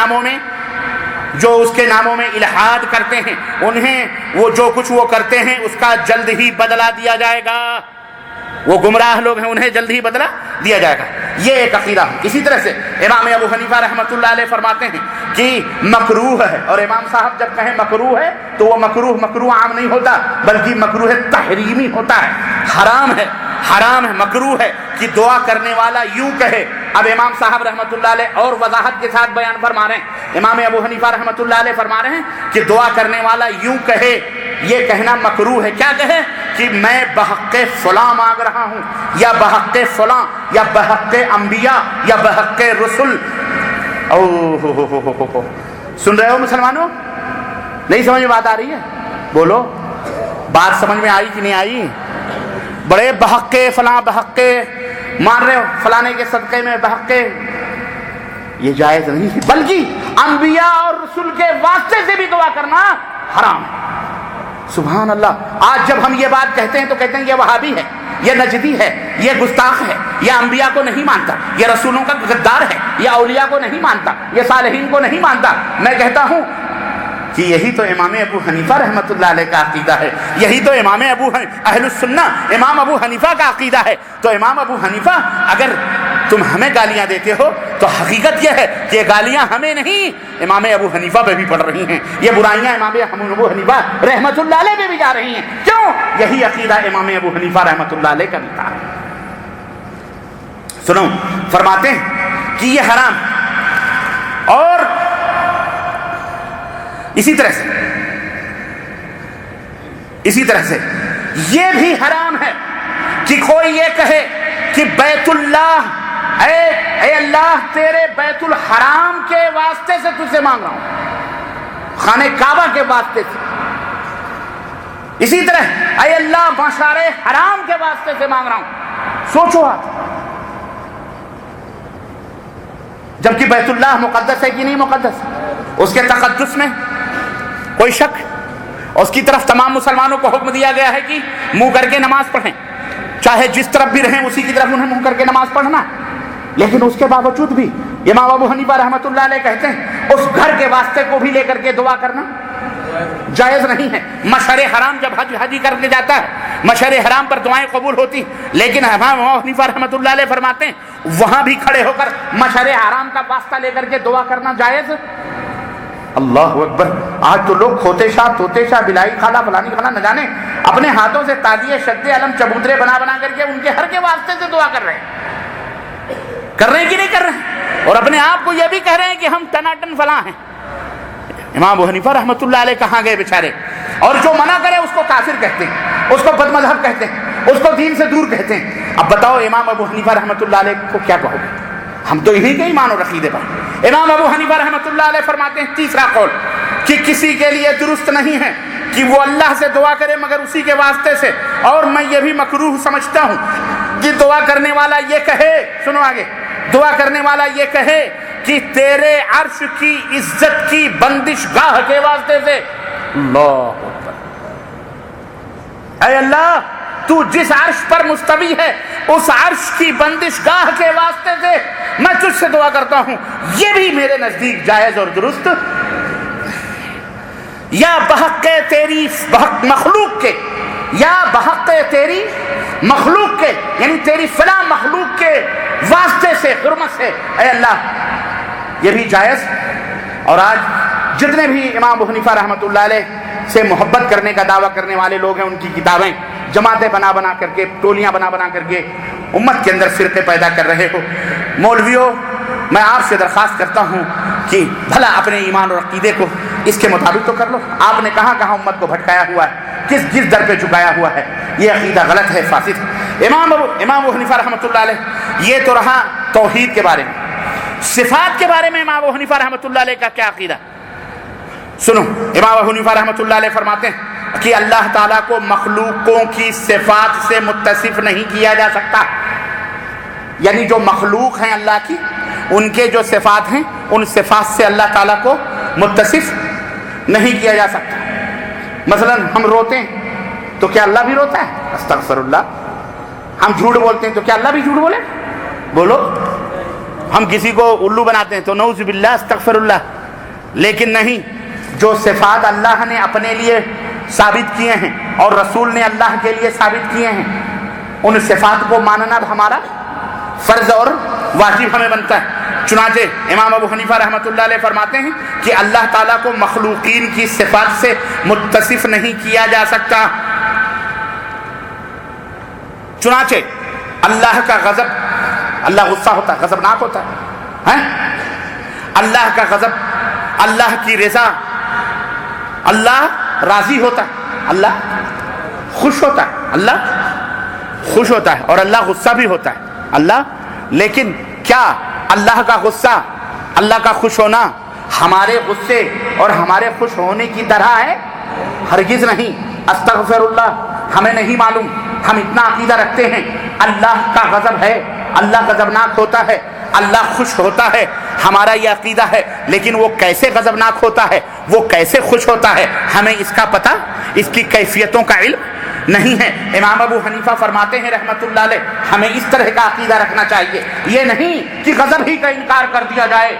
ناموں میں الحاد کرتے ہیں، انہیں وہ جو کچھ وہ کرتے ہیں اس کا جلد ہی بدلہ دیا جائے گا، وہ گمراہ لوگ ہیں انہیں جلد ہی بدلہ دیا جائے گا، یہ ایک عقیدہ۔ اسی طرح سے امام ابو حنیفہ رحمۃ اللہ علیہ فرماتے ہیں کہ مکروہ ہے، اور امام صاحب جب کہیں مکروہ ہے تو وہ مکروہ عام نہیں ہوتا بلکہ مکروہ تحریمی ہوتا ہے، حرام ہے مکروہ ہے کہ دعا کرنے والا یوں کہے۔ اب امام صاحب رحمۃ اللہ علیہ اور وضاحت کے ساتھ بیان فرما رہے ہیں، امام ابو حنیفہ رحمۃ اللہ علیہ فرما رہے ہیں کہ دعا کرنے والا یوں کہے، یہ کہنا مکروہ ہے، کیا کہے کہ میں بحق فلاں مانگ رہا ہوں، یا بحق فلاں، یا بحق انبیاء، یا بحق رسول۔ سن رہے ہو مسلمانوں؟ نہیں سمجھ میں بات آ رہی ہے؟ بولو، بات سمجھ میں آئی کہ نہیں آئی؟ بڑے بحق فلاں بحق مان رہے ہو، فلانے کے صدقے میں بحق، یہ جائز نہیں ہے، بلکہ انبیاء اور رسول کے واسطے سے بھی دعا کرنا حرام ہے۔ سبحان اللہ، آج جب ہم یہ بات کہتے ہیں تو کہتے ہیں یہ وہابی ہے، یہ نجدی ہے، یہ گستاخ ہے، یہ انبیاء کو نہیں مانتا، یہ رسولوں کا غدار ہے، یہ اولیاء کو نہیں مانتا، یہ صالحین کو نہیں مانتا۔ میں کہتا ہوں کہ یہی تو امام ابو حنیفہ رحمۃ اللہ علیہ کا عقیدہ ہے، یہی تو امام اہل السنہ امام ابو حنیفہ کا عقیدہ ہے۔ تو امام ابو حنیفہ، اگر تم ہمیں گالیاں دیتے ہو تو حقیقت یہ ہے کہ یہ گالیاں ہمیں نہیں، امام ابو حنیفہ پہ بھی پڑ رہی ہیں، یہ برائیاں امام ابو حنیفہ رحمۃ اللہ علیہ پہ بھی جا رہی ہیں۔ کیوں؟ یہی عقیدہ امام ابو حنیفہ رحمۃ اللہ علیہ کا بھی تھا۔ سنو، فرماتے ہیں کہ یہ حرام، اور اسی طرح سے یہ بھی حرام ہے کہ کوئی یہ کہے کہ بیت اللہ، اے اللہ تیرے بیت الحرام کے واسطے سے تجھ سے مانگ رہا ہوں، خانہ کعبہ کے واسطے سے۔ اسی طرح اے اللہ مشعر حرام کے واسطے سے مانگ رہا ہوں۔ سوچو آپ، جبکہ بیت اللہ مقدس ہے کہ نہیں مقدس؟ اس کے تقدس میں کوئی شک؟ اس کی طرف تمام مسلمانوں کو حکم دیا گیا ہے کہ منہ کر کے نماز پڑھیں، چاہے جس طرف بھی رہیں اسی کی طرف انہیں منہ کر کے نماز پڑھنا، لیکن اس کے باوجود بھی امام ابو حنیفہ رحمۃ اللہ علیہ کہتے ہیں اس گھر کے واسطے کو بھی لے کر کے دعا کرنا جائز نہیں ہے۔ مشعر حرام جب حج کرنے جاتا ہے، مشعر حرام پر دعائیں قبول ہوتی، لیکن امام ابو حنیفہ رحمۃ اللہ علیہ فرماتے ہیں وہاں بھی کھڑے ہو کر مشعر حرام کا واسطہ لے کر کے دعا کرنا جائز۔ اللہ اکبر! آج تو لوگ کھوتے شاہ بلائی خالہ فلانی خالہ نہ جانے اپنے ہاتھوں سے تازیے شد علم چبوترے بنا کر کے ان کے ہر کے واسطے سے دعا کر رہے ہیں کہ نہیں کر رہے ہیں، اور اپنے آپ کو یہ بھی کہہ رہے ہیں کہ ہم ٹناٹن فلاں ہیں۔ امام ابو حنیفہ رحمۃ اللہ علیہ کہاں گئے بیچارے؟ اور جو منع کرے اس کو کافر کہتے ہیں، اس کو بد مذہب کہتے ہیں، اس کو دین سے دور کہتے ہیں۔ اب بتاؤ امام ابو حنیفہ رحمۃ اللہ علیہ کو کیا کہو گے؟ ہم تو انہی کے ایمان اور عقیدے پر۔ امام ابو حنیفہ رحمۃ اللہ علیہ فرماتے ہیں تیسرا قول کہ کسی کے لیے درست نہیں ہے کہ وہ اللہ سے دعا کرے مگر اسی کے واسطے سے، اور میں یہ بھی مکروہ سمجھتا ہوں کہ دعا کرنے والا یہ کہے، سنو آگے، دعا کرنے والا یہ کہے کہ تیرے عرش کی عزت کی بندش گاہ کے واسطے سے، اللہ اکبر، اے اللہ تو جس عرش پر مستوی ہے اس عرش کی بندش گاہ کے واسطے سے میں تجھ سے دعا کرتا ہوں، یہ بھی میرے نزدیک جائز اور درست، یا بحق تیری مخلوق کے، یا بحق تیری مخلوق کے، یعنی تیری فلاں مخلوق کے واسطے سے، حرمت سے، اے اللہ یہ بھی جائز۔ اور آج جتنے بھی امام ابو حنیفہ رحمۃ اللہ علیہ سے محبت کرنے کا دعویٰ کرنے والے لوگ ہیں، ان کی کتابیں جماعتیں بنا بنا کر کے، ٹولیاں بنا بنا کر کے امت کے اندر فرقے پیدا کر رہے ہو۔ مولویوں، میں آپ سے درخواست کرتا ہوں کہ بھلا اپنے ایمان اور عقیدے کو اس کے مطابق تو کر لو۔ آپ نے کہاں کہاں امت کو بھٹکایا ہوا ہے، کس در پہ چکایا ہوا ہے، یہ عقیدہ غلط ہے، فاسد ہے۔ امام ابو حنیفہ رحمۃ اللہ علیہ، یہ تو رہا توحید کے بارے میں۔ صفات کے بارے میں امام ابو حنیفہ رحمۃ اللہ علیہ کا کیا عقیدہ؟ سنو، امام ابو حنیفہ رحمۃ اللہ علیہ فرماتے ہیں کہ اللہ تعالیٰ کو مخلوقوں کی صفات سے متصف نہیں کیا جا سکتا، یعنی جو مخلوق ہیں اللہ کی، ان کے جو صفات ہیں ان صفات سے اللہ تعالیٰ کو متصف نہیں کیا جا سکتا۔ مثلا ہم روتے ہیں تو کیا اللہ بھی روتا ہے؟ استغفر اللہ۔ ہم جھوٹ بولتے ہیں تو کیا اللہ بھی جھوٹ بولے؟ بولو۔ ہم کسی کو الو بناتے ہیں تو نعوذ باللہ، استغفر اللہ۔ لیکن نہیں، جو صفات اللہ نے اپنے لیے ثابت کیے ہیں اور رسول نے اللہ کے لیے ثابت کیے ہیں، ان صفات کو ماننا ہمارا فرض اور واجب ہمیں بنتا ہے۔ چنانچہ امام ابو حنیفہ رحمۃ اللہ علیہ فرماتے ہیں کہ اللہ تعالیٰ کو مخلوقین کی صفات سے متصف نہیں کیا جا سکتا۔ چنانچہ اللہ کا غضب، اللہ غصہ ہوتا ہے، غضبناک ہوتا ہے، اللہ کا غضب، اللہ کی رضا، اللہ راضی ہوتا ہے، اللہ خوش ہوتا ہے، اللہ خوش ہوتا ہے، اور اللہ غصہ بھی ہوتا ہے اللہ۔ لیکن کیا اللہ کا غصہ، اللہ کا خوش ہونا ہمارے غصے اور ہمارے خوش ہونے کی طرح ہے؟ ہرگز نہیں، استغفر اللہ، ہمیں نہیں معلوم۔ ہم اتنا عقیدہ رکھتے ہیں اللہ کا غضب ہے، اللہ غضبناک ہوتا ہے، اللہ خوش ہوتا ہے، ہمارا یہ عقیدہ ہے، لیکن وہ کیسے غضبناک ہوتا ہے، وہ کیسے خوش ہوتا ہے، ہمیں اس کا پتہ، اس کی کیفیتوں کا علم نہیں ہے۔ امام ابو حنیفہ فرماتے ہیں رحمت اللہ علیہ، ہمیں اس طرح کا عقیدہ رکھنا چاہیے، یہ نہیں کہ غضب ہی کا انکار کر دیا جائے،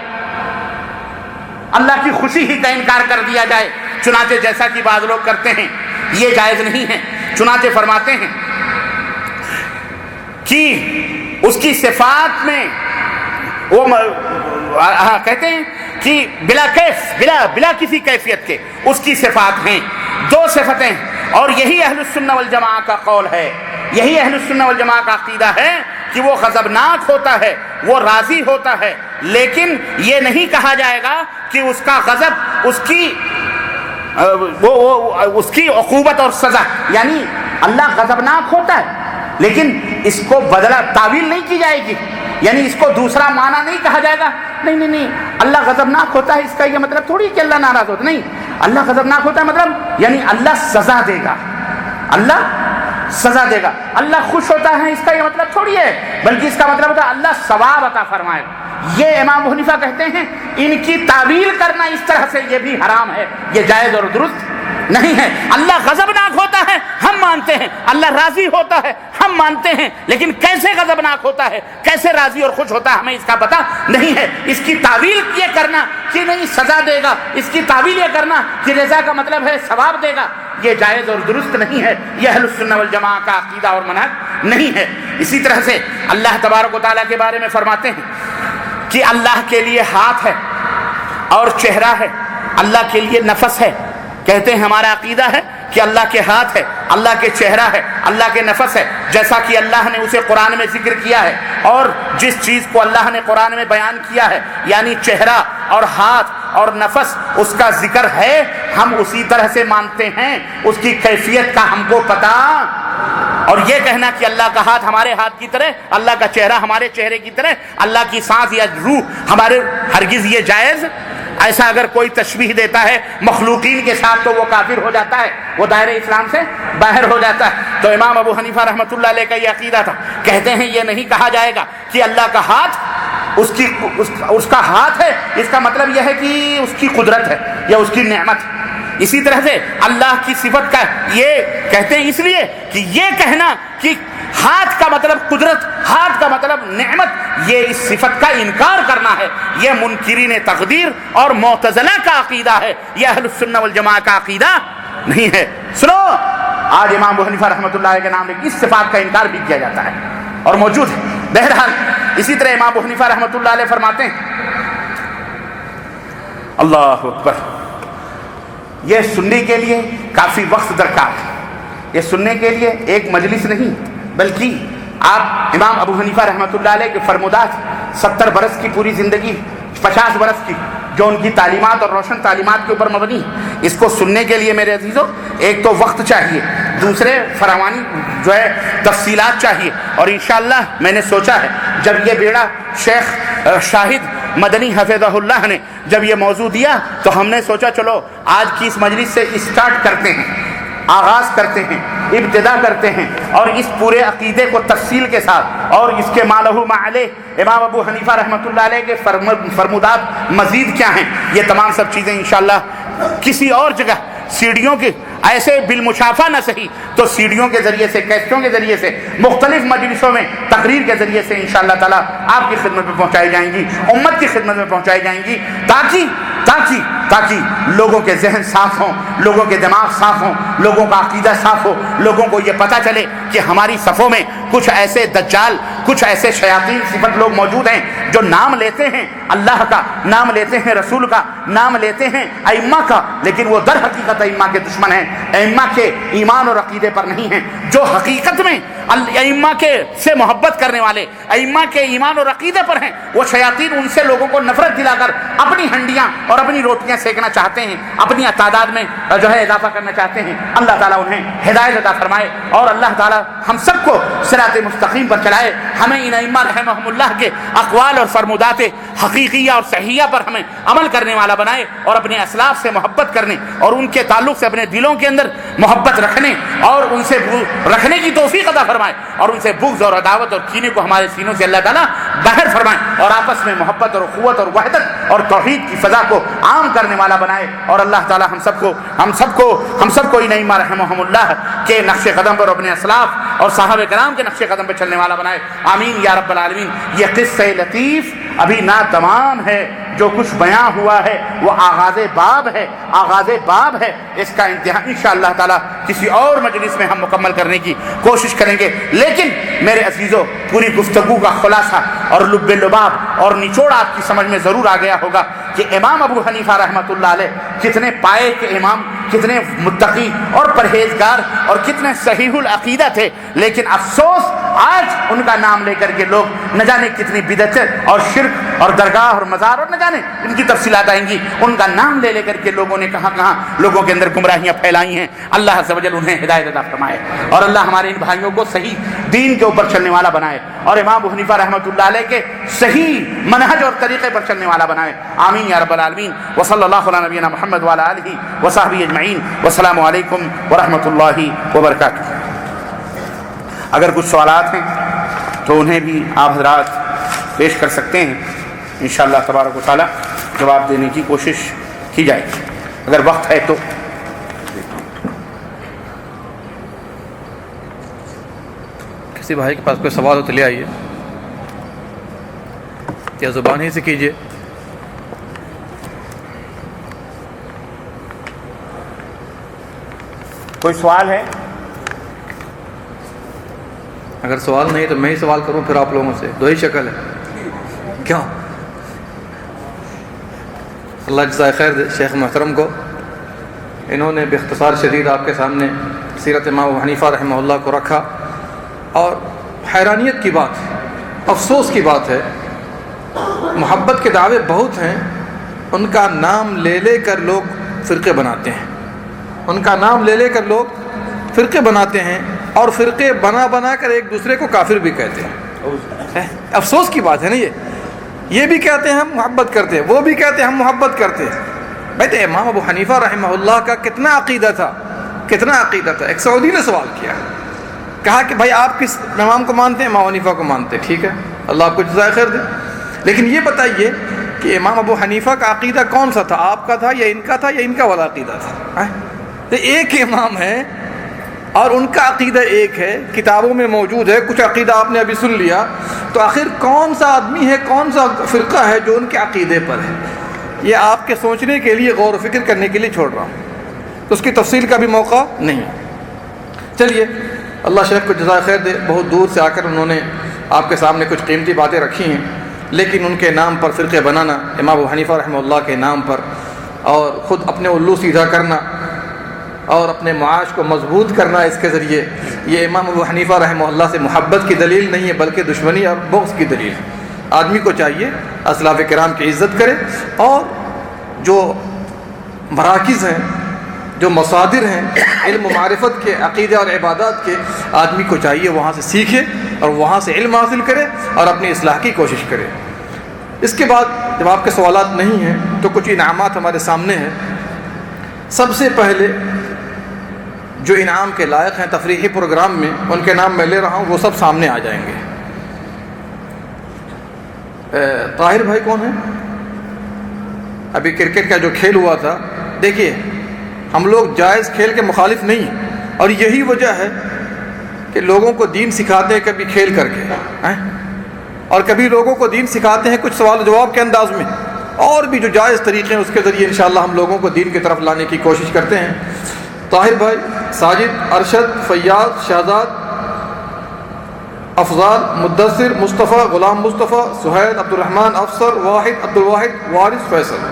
اللہ کی خوشی ہی کا انکار کر دیا جائے، چنانچہ جیسا کہ بعض لوگ کرتے ہیں، یہ جائز نہیں ہے۔ چنانچہ فرماتے ہیں کہ اس کی صفات میں وہ کہتے ہیں کہ بلا کیف، بلا کسی کیفیت کے اس کی صفات ہیں، دو صفتیں، اور یہی اہل السنہ والجماعہ کا قول ہے، یہی اہل السنہ والجماعہ کا عقیدہ ہے کہ وہ غضبناک ہوتا ہے، وہ راضی ہوتا ہے، لیکن یہ نہیں کہا جائے گا کہ اس کا غضب اس کی عقوبت اور سزا، یعنی اللہ غضبناک ہوتا ہے لیکن اس کو بدلا تعویل نہیں کی جائے گی، یعنی اس کو دوسرا معنی نہیں کہا جائے گا، نہیں اللہ غضبناک ہوتا ہے، اس کا یہ مطلب تھوڑی کہ اللہ ناراض ہوتا، نہیں، اللہ غضبناک ہوتا ہے مطلب یعنی اللہ سزا دے گا، اللہ سزا دے گا۔ اللہ خوش ہوتا ہے، اس کا یہ مطلب تھوڑی ہے، بلکہ اس کا مطلب ہوتا ہے اللہ ثواب عطا فرمائے گا۔ یہ امام ابو حنیفہ کہتے ہیں ان کی تعویل کرنا اس طرح سے یہ بھی حرام ہے، یہ جائز اور درست نہیں ہے۔ اللہ غضبناک ہوتا ہے ہم مانتے ہیں، اللہ راضی ہوتا ہے ہم مانتے ہیں، لیکن کیسے غضبناک ہوتا ہے، کیسے راضی اور خوش ہوتا ہے، ہمیں اس کا پتہ نہیں ہے۔ اس کی تعویل یہ کرنا کہ نہیں سزا دے گا، اس کی تعویل یہ کرنا کہ رضا کا مطلب ہے ثواب دے گا، یہ جائز اور درست نہیں ہے، یہ اہل السنہ والجماعہ کا عقیدہ اور منہج نہیں ہے۔ اسی طرح سے اللہ تبارک و تعالیٰ کے بارے میں فرماتے ہیں کہ اللہ کے لیے ہاتھ ہے اور چہرہ ہے، اللہ کے لیے نفس ہے، کہتے ہیں ہمارا عقیدہ ہے کہ اللہ کے ہاتھ ہے، اللہ کے چہرہ ہے، اللہ کے نفس ہے، جیسا کہ اللہ نے اسے قرآن میں ذکر کیا ہے، اور جس چیز کو اللہ نے قرآن میں بیان کیا ہے یعنی چہرہ اور ہاتھ اور نفس، اس کا ذکر ہے، ہم اسی طرح سے مانتے ہیں، اس کی کیفیت کا ہم کو پتہ اور یہ کہنا کہ اللہ کا ہاتھ ہمارے ہاتھ کی طرح، اللہ کا چہرہ ہمارے چہرے کی طرح، اللہ کی سانس یا روح ہمارے، ہرگز یہ جائز۔ ایسا اگر کوئی تشبیہ دیتا ہے مخلوقین کے ساتھ تو وہ کافر ہو جاتا ہے، وہ دائرہ اسلام سے باہر ہو جاتا ہے۔ تو امام ابو حنیفہ رحمۃ اللہ علیہ کا یہ عقیدہ تھا، کہتے ہیں یہ نہیں کہا جائے گا کہ اللہ کا ہاتھ اس کا ہاتھ ہے، اس کا مطلب یہ ہے کہ اس کی قدرت ہے یا اس کی نعمت۔ اسی طرح سے اللہ کی صفت کا یہ کہتے ہیں اس لیے کہ یہ کہنا کہ ہاتھ کا مطلب قدرت، ہاتھ کا مطلب نعمت، یہ اس صفت کا انکار کرنا ہے، یہ منکرین تقدیر اور معتزلہ کا عقیدہ ہے، یہ اہل السنہ والجماعہ کا عقیدہ نہیں ہے۔ سنو، آج امام ابو حنیفہ رحمۃ اللہ علیہ کے نام اس صفات کا انکار بھی کیا جاتا ہے اور موجود ہے۔ بہرحال اسی طرح امام ابو حنیفہ رحمۃ اللہ علیہ فرماتے ہیں، اللہ اکبر، یہ سننے کے لیے کافی وقت درکار ہے، یہ سننے کے لیے ایک مجلس نہیں بلکہ آپ امام ابو حنیفہ رحمۃ اللہ علیہ کے فرمودات 70 برس کی پوری زندگی، 50 برس کی جو ان کی تعلیمات اور روشن تعلیمات کے اوپر مبنی، اس کو سننے کے لیے میرے عزیزو ایک تو وقت چاہیے، دوسرے فراوانی جو ہے تفصیلات چاہیے۔ اور انشاءاللہ میں نے سوچا ہے جب یہ بیڑا شیخ شاہد مدنی حفظہ اللہ نے جب یہ موضوع دیا تو ہم نے سوچا چلو آج کی اس مجلس سے اسٹارٹ کرتے ہیں، آغاز کرتے ہیں، ابتدا کرتے ہیں، اور اس پورے عقیدے کو تفصیل کے ساتھ اور اس کے ما لہ ما علیہ امام ابو حنیفہ رحمۃ اللہ علیہ کے فرمودات مزید کیا ہیں، یہ تمام سب چیزیں انشاءاللہ کسی اور جگہ سیڑھیوں کے ایسے بالمشافہ نہ صحیح تو سیڑھیوں کے ذریعے سے، کیسٹوں کے ذریعے سے، مختلف مجلسوں میں تقریر کے ذریعے سے انشاءاللہ تعالیٰ آپ کی خدمت میں پہنچائی جائیں گی، امت کی خدمت میں پہنچائی جائیں گی، تاکہ لوگوں کے ذہن صاف ہوں، لوگوں کے دماغ صاف ہوں، لوگوں کا عقیدہ صاف ہو، لوگوں کو یہ پتہ چلے کہ ہماری صفوں میں کچھ ایسے دجال، کچھ ایسے شیاطین صفت لوگ موجود ہیں جو نام لیتے ہیں اللہ کا، نام لیتے ہیں رسول کا، نام لیتے ہیں ائمہ کا، لیکن وہ در حقیقت ائمہ کے دشمن ہیں، ائمہ کے ایمان اور عقیدے پر نہیں ہیں۔ جو حقیقت میں ائمہ کے سے محبت کرنے والے، ائمہ کے ایمان اور عقیدے پر ہیں، وہ شیاطین ان سے لوگوں کو نفرت دلا کر اپنی ہنڈیاں اور اپنی روٹیاں سینکنا چاہتے ہیں، اپنی تعداد میں جو ہے اضافہ کرنا چاہتے ہیں۔ اللہ تعالیٰ انہیں ہدایت عطا فرمائے اور اللہ تعالیٰ ہم سب کو صراط مستقیم پر چلائے، ہمیں ان ائمہ رحمہم اللہ کے اقوال اور فرمودات حقیقیہ اور صحیحہ پر ہمیں عمل کرنے والا بنائے اور اپنے اسلاف سے محبت کرنے اور ان کے تعلق سے اپنے دلوں کے اندر محبت رکھنے اور ان سے رکھنے کی توفیق عطا فرمائے، اور ان سے بغض اور عداوت اور کینے کو ہمارے سینوں سے اللہ تعالیٰ باہر فرمائے، اور آپس میں محبت اور قوت اور وحدت اور توحید کی فضا کو عام کرنے والا بنائے، اور اللہ تعالیٰ ہم سب کو ان ائمہ رحمہم اللہ کے نقش قدم پر، اپنے اسلاف اور صحابہ کرام کے نقش قدم پر چلنے والا بنائے، آمین یا رب العالمین۔ یہ قصہ لطیف ابھی نہ تمام ہے، جو کچھ بیان ہوا ہے وہ آغاز باب ہے، اس کا انتہا انشاءاللہ تعالیٰ کسی اور مجلس میں ہم مکمل کرنے کی کوشش کریں گے۔ لیکن میرے عزیزو، پوری گفتگو کا خلاصہ اور لب لباب اور نچوڑ آپ کی سمجھ میں ضرور آ گیا ہوگا کہ امام ابو حنیفہ رحمۃ اللہ علیہ کتنے پائے کے امام، کتنے متقی اور پرہیزگار اور کتنے صحیح العقیدہ تھے، لیکن افسوس آج ان کا نام لے کر کے لوگ نہ جانے کتنی بدعت اور شرک اور درگاہ اور مزار اور نہ جانے ان کی تفصیلات آئیں گی، ان کا نام لے کر کے لوگوں نے کہاں لوگوں کے اندر گمراہیاں پھیلائی ہیں۔ اللہ عز و جل انہیں ہدایت عطا فرمائے اور اللہ ہمارے ان بھائیوں کو صحیح دین کے اوپر چلنے والا بنائے اور امام ابو حنیفہ رحمۃ اللہ علیہ کے صحیح منہج اور طریقے پر چلنے والا بنائے، آمین یا رب العالمین۔ وصلی اللہ علی نبینا محمد وعلی آلہ وصحبہ اجمعین، والسلام علیکم ورحمۃ اللہ وبرکاتہ۔ اگر کچھ سوالات ہیں تو انہیں بھی آپ حضرات پیش کر سکتے ہیں، انشاءاللہ تبارک و تعالیٰ جواب دینے کی کوشش کی جائے گی اگر وقت ہے تو۔ کسی بھائی کے پاس کوئی سوال ہو تو لے آئیے یا زبان ہی سے کیجیے۔ کوئی سوال ہے؟ اگر سوال نہیں تو میں ہی سوال کروں پھر آپ لوگوں سے، دو ہی شکل ہے کیوں؟ اللہ جزائے خیر دے شیخ محترم کو، انہوں نے باختصار شدید آپ کے سامنے سیرت امام ابو حنیفہ رحمہ اللہ کو رکھا، اور حیرانیت کی بات، افسوس کی بات ہے، محبت کے دعوے بہت ہیں، ان کا نام لے لے کر لوگ فرقے بناتے ہیں، ان کا نام لے لے کر لوگ فرقے بناتے ہیں، اور فرقے بنا بنا کر ایک دوسرے کو کافر بھی کہتے ہیں. افسوس کی بات ہے نا. یہ بھی کہتے ہیں ہم محبت کرتے ہیں, وہ بھی کہتے ہیں ہم محبت کرتے ہیں. بھائی تو امام ابو حنیفہ رحمہ اللہ کا کتنا عقیدہ تھا, کتنا عقیدہ تھا. ایک سعودی نے سوال کیا, کہا کہ بھائی آپ کس امام کو مانتے ہیں؟ امام حنیفہ کو مانتے ہیں. ٹھیک ہے, اللہ آپ کو جزائے خیر دے, لیکن یہ بتائیے کہ امام ابو حنیفہ کا عقیدہ کون سا تھا, آپ کا تھا یا ان کا تھا یا ان کا والا عقیدہ تھا؟ تو ایک امام ہے اور ان کا عقیدہ ایک ہے, کتابوں میں موجود ہے. کچھ عقیدہ آپ نے ابھی سن لیا, تو آخر کون سا آدمی ہے, کون سا فرقہ ہے جو ان کے عقیدے پر ہے؟ یہ آپ کے سوچنے کے لیے, غور و فکر کرنے کے لیے چھوڑ رہا ہوں, تو اس کی تفصیل کا بھی موقع نہیں. چلیے, اللہ شیخ کو جزائے خیر دے, بہت دور سے آ کر انہوں نے آپ کے سامنے کچھ قیمتی باتیں رکھی ہیں, لیکن ان کے نام پر فرقے بنانا, امام ابو حنیفہ رحمہ اللہ کے نام پر, اور خود اپنے الو سیدھا کرنا اور اپنے معاش کو مضبوط کرنا اس کے ذریعے, یہ امام ابو حنیفہ رحمہ اللہ سے محبت کی دلیل نہیں ہے بلکہ دشمنی اور بغض کی دلیل ہے. آدمی کو چاہیے اسلاف کرام کی عزت کرے, اور جو مراکز ہیں, جو مصادر ہیں علم و معرفت کے, عقیدہ اور عبادات کے, آدمی کو چاہیے وہاں سے سیکھے اور وہاں سے علم حاصل کرے اور اپنی اصلاح کی کوشش کرے. اس کے بعد جب آپ کے سوالات نہیں ہیں تو کچھ انعامات ہمارے سامنے ہیں. سب سے پہلے جو انعام کے لائق ہیں تفریحی پروگرام میں, ان کے نام میں لے رہا ہوں, وہ سب سامنے آ جائیں گے. طاہر بھائی کون ہیں؟ ابھی کرکٹ کا جو کھیل ہوا تھا, دیکھیے ہم لوگ جائز کھیل کے مخالف نہیں ہیں, اور یہی وجہ ہے کہ لوگوں کو دین سکھاتے ہیں کبھی کھیل کر کے, اور کبھی لوگوں کو دین سکھاتے ہیں کچھ سوال و جواب کے انداز میں, اور بھی جو جائز طریقے ہیں اس کے ذریعے انشاءاللہ ہم لوگوں کو دین کی طرف لانے کی کوشش کرتے ہیں. طاہر بھائی, ساجد, ارشد, فیاض, شہزاد, افضال, مدثر, مصطفیٰ, غلام مصطفیٰ, سہیل, عبد الرحمن, افسر, واحد, عبد الواحد, وارث, فیصل.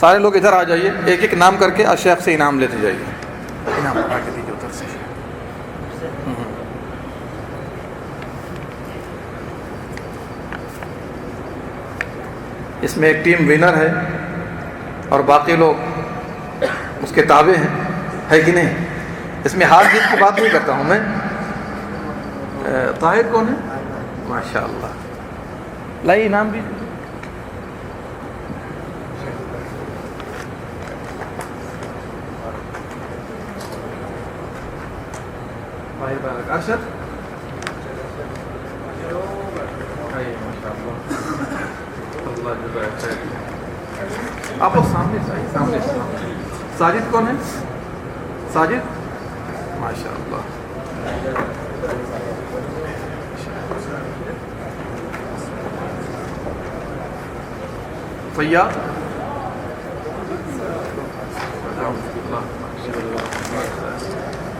سارے لوگ ادھر آ جائیے, ایک ایک نام کر کے شیخ سے انعام لیتے جائیے. انعام لگا کے دیجیے ادھر سے. اس میں ایک ٹیم ونر ہے اور باقی لوگ اس کے تابع ہیں, ہے کہ نہیں؟ اس میں ہار جیت کی بات نہیں کرتا ہوں میں. طاہر کون ہے؟ ماشاء اللہ, لائیے انعام بھی. ارشد, آپ لوگ سامنے سے آئیے, سامنے سے. ساجد کون ہے؟ ساجد, ماشاء اللہ. فیاض,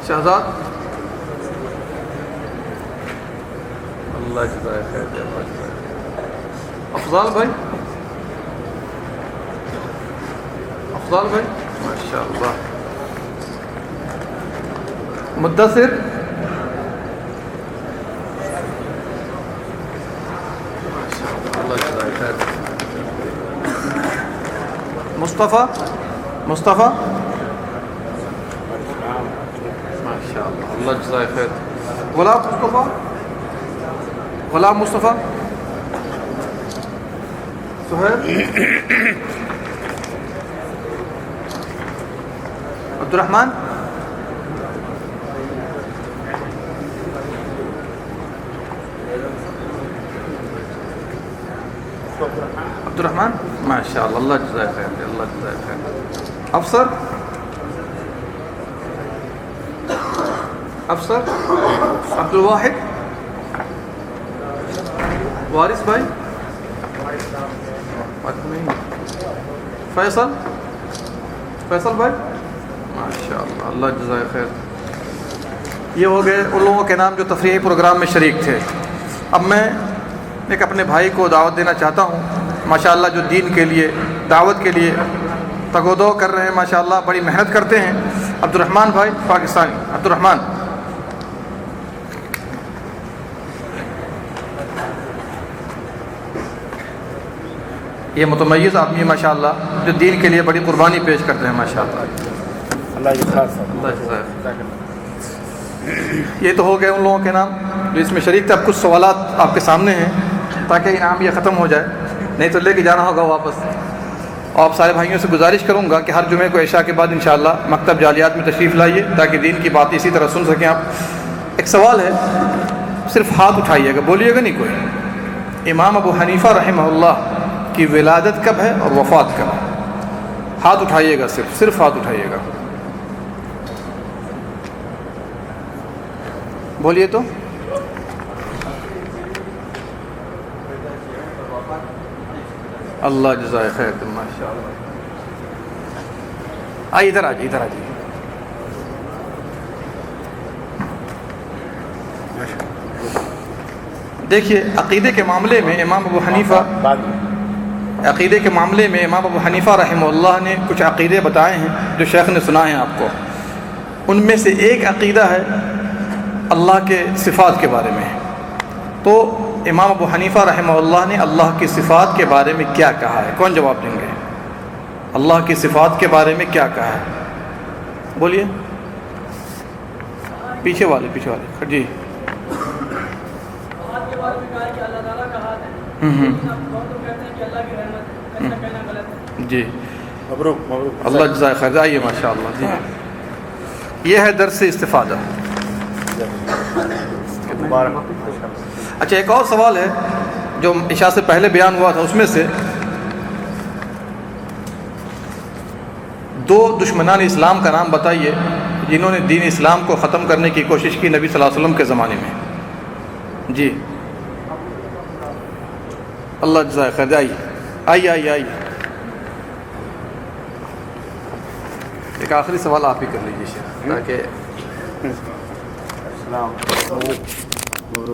شہزاد, اللہ جزائے خیر دے, اللہ جزائے خیر. افضال بھائی, افضال بھائی, ماشاء اللہ. مدثر, ماشاء اللہ, اللہ جزائے خیر دے. مصطفیٰ, مصطفیٰ, ماشاء اللہ, اللہ جزائے خیر. غلام مصطفیٰ, غلام مصطفیٰ, سہیل, عبد الرحمن, عبد الرحمن, ماشاء اللہ, اللہ جزائے خیر, اللہ جزائے خیر. افسر, افسر, عبد الواحد, وارث بھائی, فیصل, فیصل بھائی, ماشاء اللہ, اللہ جزائے خیر. یہ ہو گئے ان لوگوں کے نام جو تفریحی پروگرام میں شریک تھے. اب میں ایک اپنے بھائی کو دعوت دینا چاہتا ہوں, ماشاءاللہ جو دین کے لیے, دعوت کے لیے تگ و دو کر رہے ہیں, ماشاءاللہ بڑی محنت کرتے ہیں. عبد الرحمن بھائی, پاکستانی. عبد الرحمن, یہ متمیز آدمی ماشاءاللہ جو دین کے لیے بڑی قربانی پیش کرتے ہیں ماشاءاللہ. یہ تو ہو گئے ان لوگوں کے نام جو اس میں شریک تھے. اب کچھ سوالات آپ کے سامنے ہیں تاکہ انعام یہ ختم ہو جائے، نہیں تو لے کے جانا ہوگا واپس. اور آپ سارے بھائیوں سے گزارش کروں گا کہ ہر جمعے کو عشاء کے بعد انشاءاللہ مکتب جالیات میں تشریف لائیے تاکہ دین کی بات اسی طرح سن سکیں آپ. ایک سوال ہے، صرف ہاتھ اٹھائیے گا، بولیے گا نہیں کوئی. امام ابو حنیفہ رحمہ اللہ کی ولادت کب ہے اور وفات کب ہے؟ ہاتھ اٹھائیے گا، صرف ہاتھ اٹھائیے گا. بولیے تو. اللہ جزائے خیر تم ماشاء اللہ. آئیے ادھر آ جائیے، ادھر آ جائیے. دیکھیے عقیدے کے معاملے میں امام ابو حنیفہ رحمہ اللہ نے کچھ عقیدے بتائے ہیں جو شیخ نے سنائے ہیں آپ کو. ان میں سے ایک عقیدہ ہے اللہ کے صفات کے بارے میں. تو امام ابو حنیفہ رحمہ اللہ نے اللہ کی صفات کے بارے میں کیا کہا ہے؟ کون جواب دیں گے؟ اللہ کی صفات کے بارے میں کیا کہا ہے؟ بولیے. پیچھے والے جی. جی اللہ جزائے خیر. آئیے ماشاء اللہ. جی یہ ہے درس استفادہ. اچھا ایک اور سوال ہے جو عشاء سے پہلے بیان ہوا تھا، اس میں سے دو دشمنان اسلام کا نام بتائیے جنہوں نے دین اسلام کو ختم کرنے کی کوشش کی نبی صلی اللہ علیہ وسلم کے زمانے میں. جی اللہ جزائے خیر. آئیے. ایک آخری سوال آپ ہی کر لیجیے تاکہ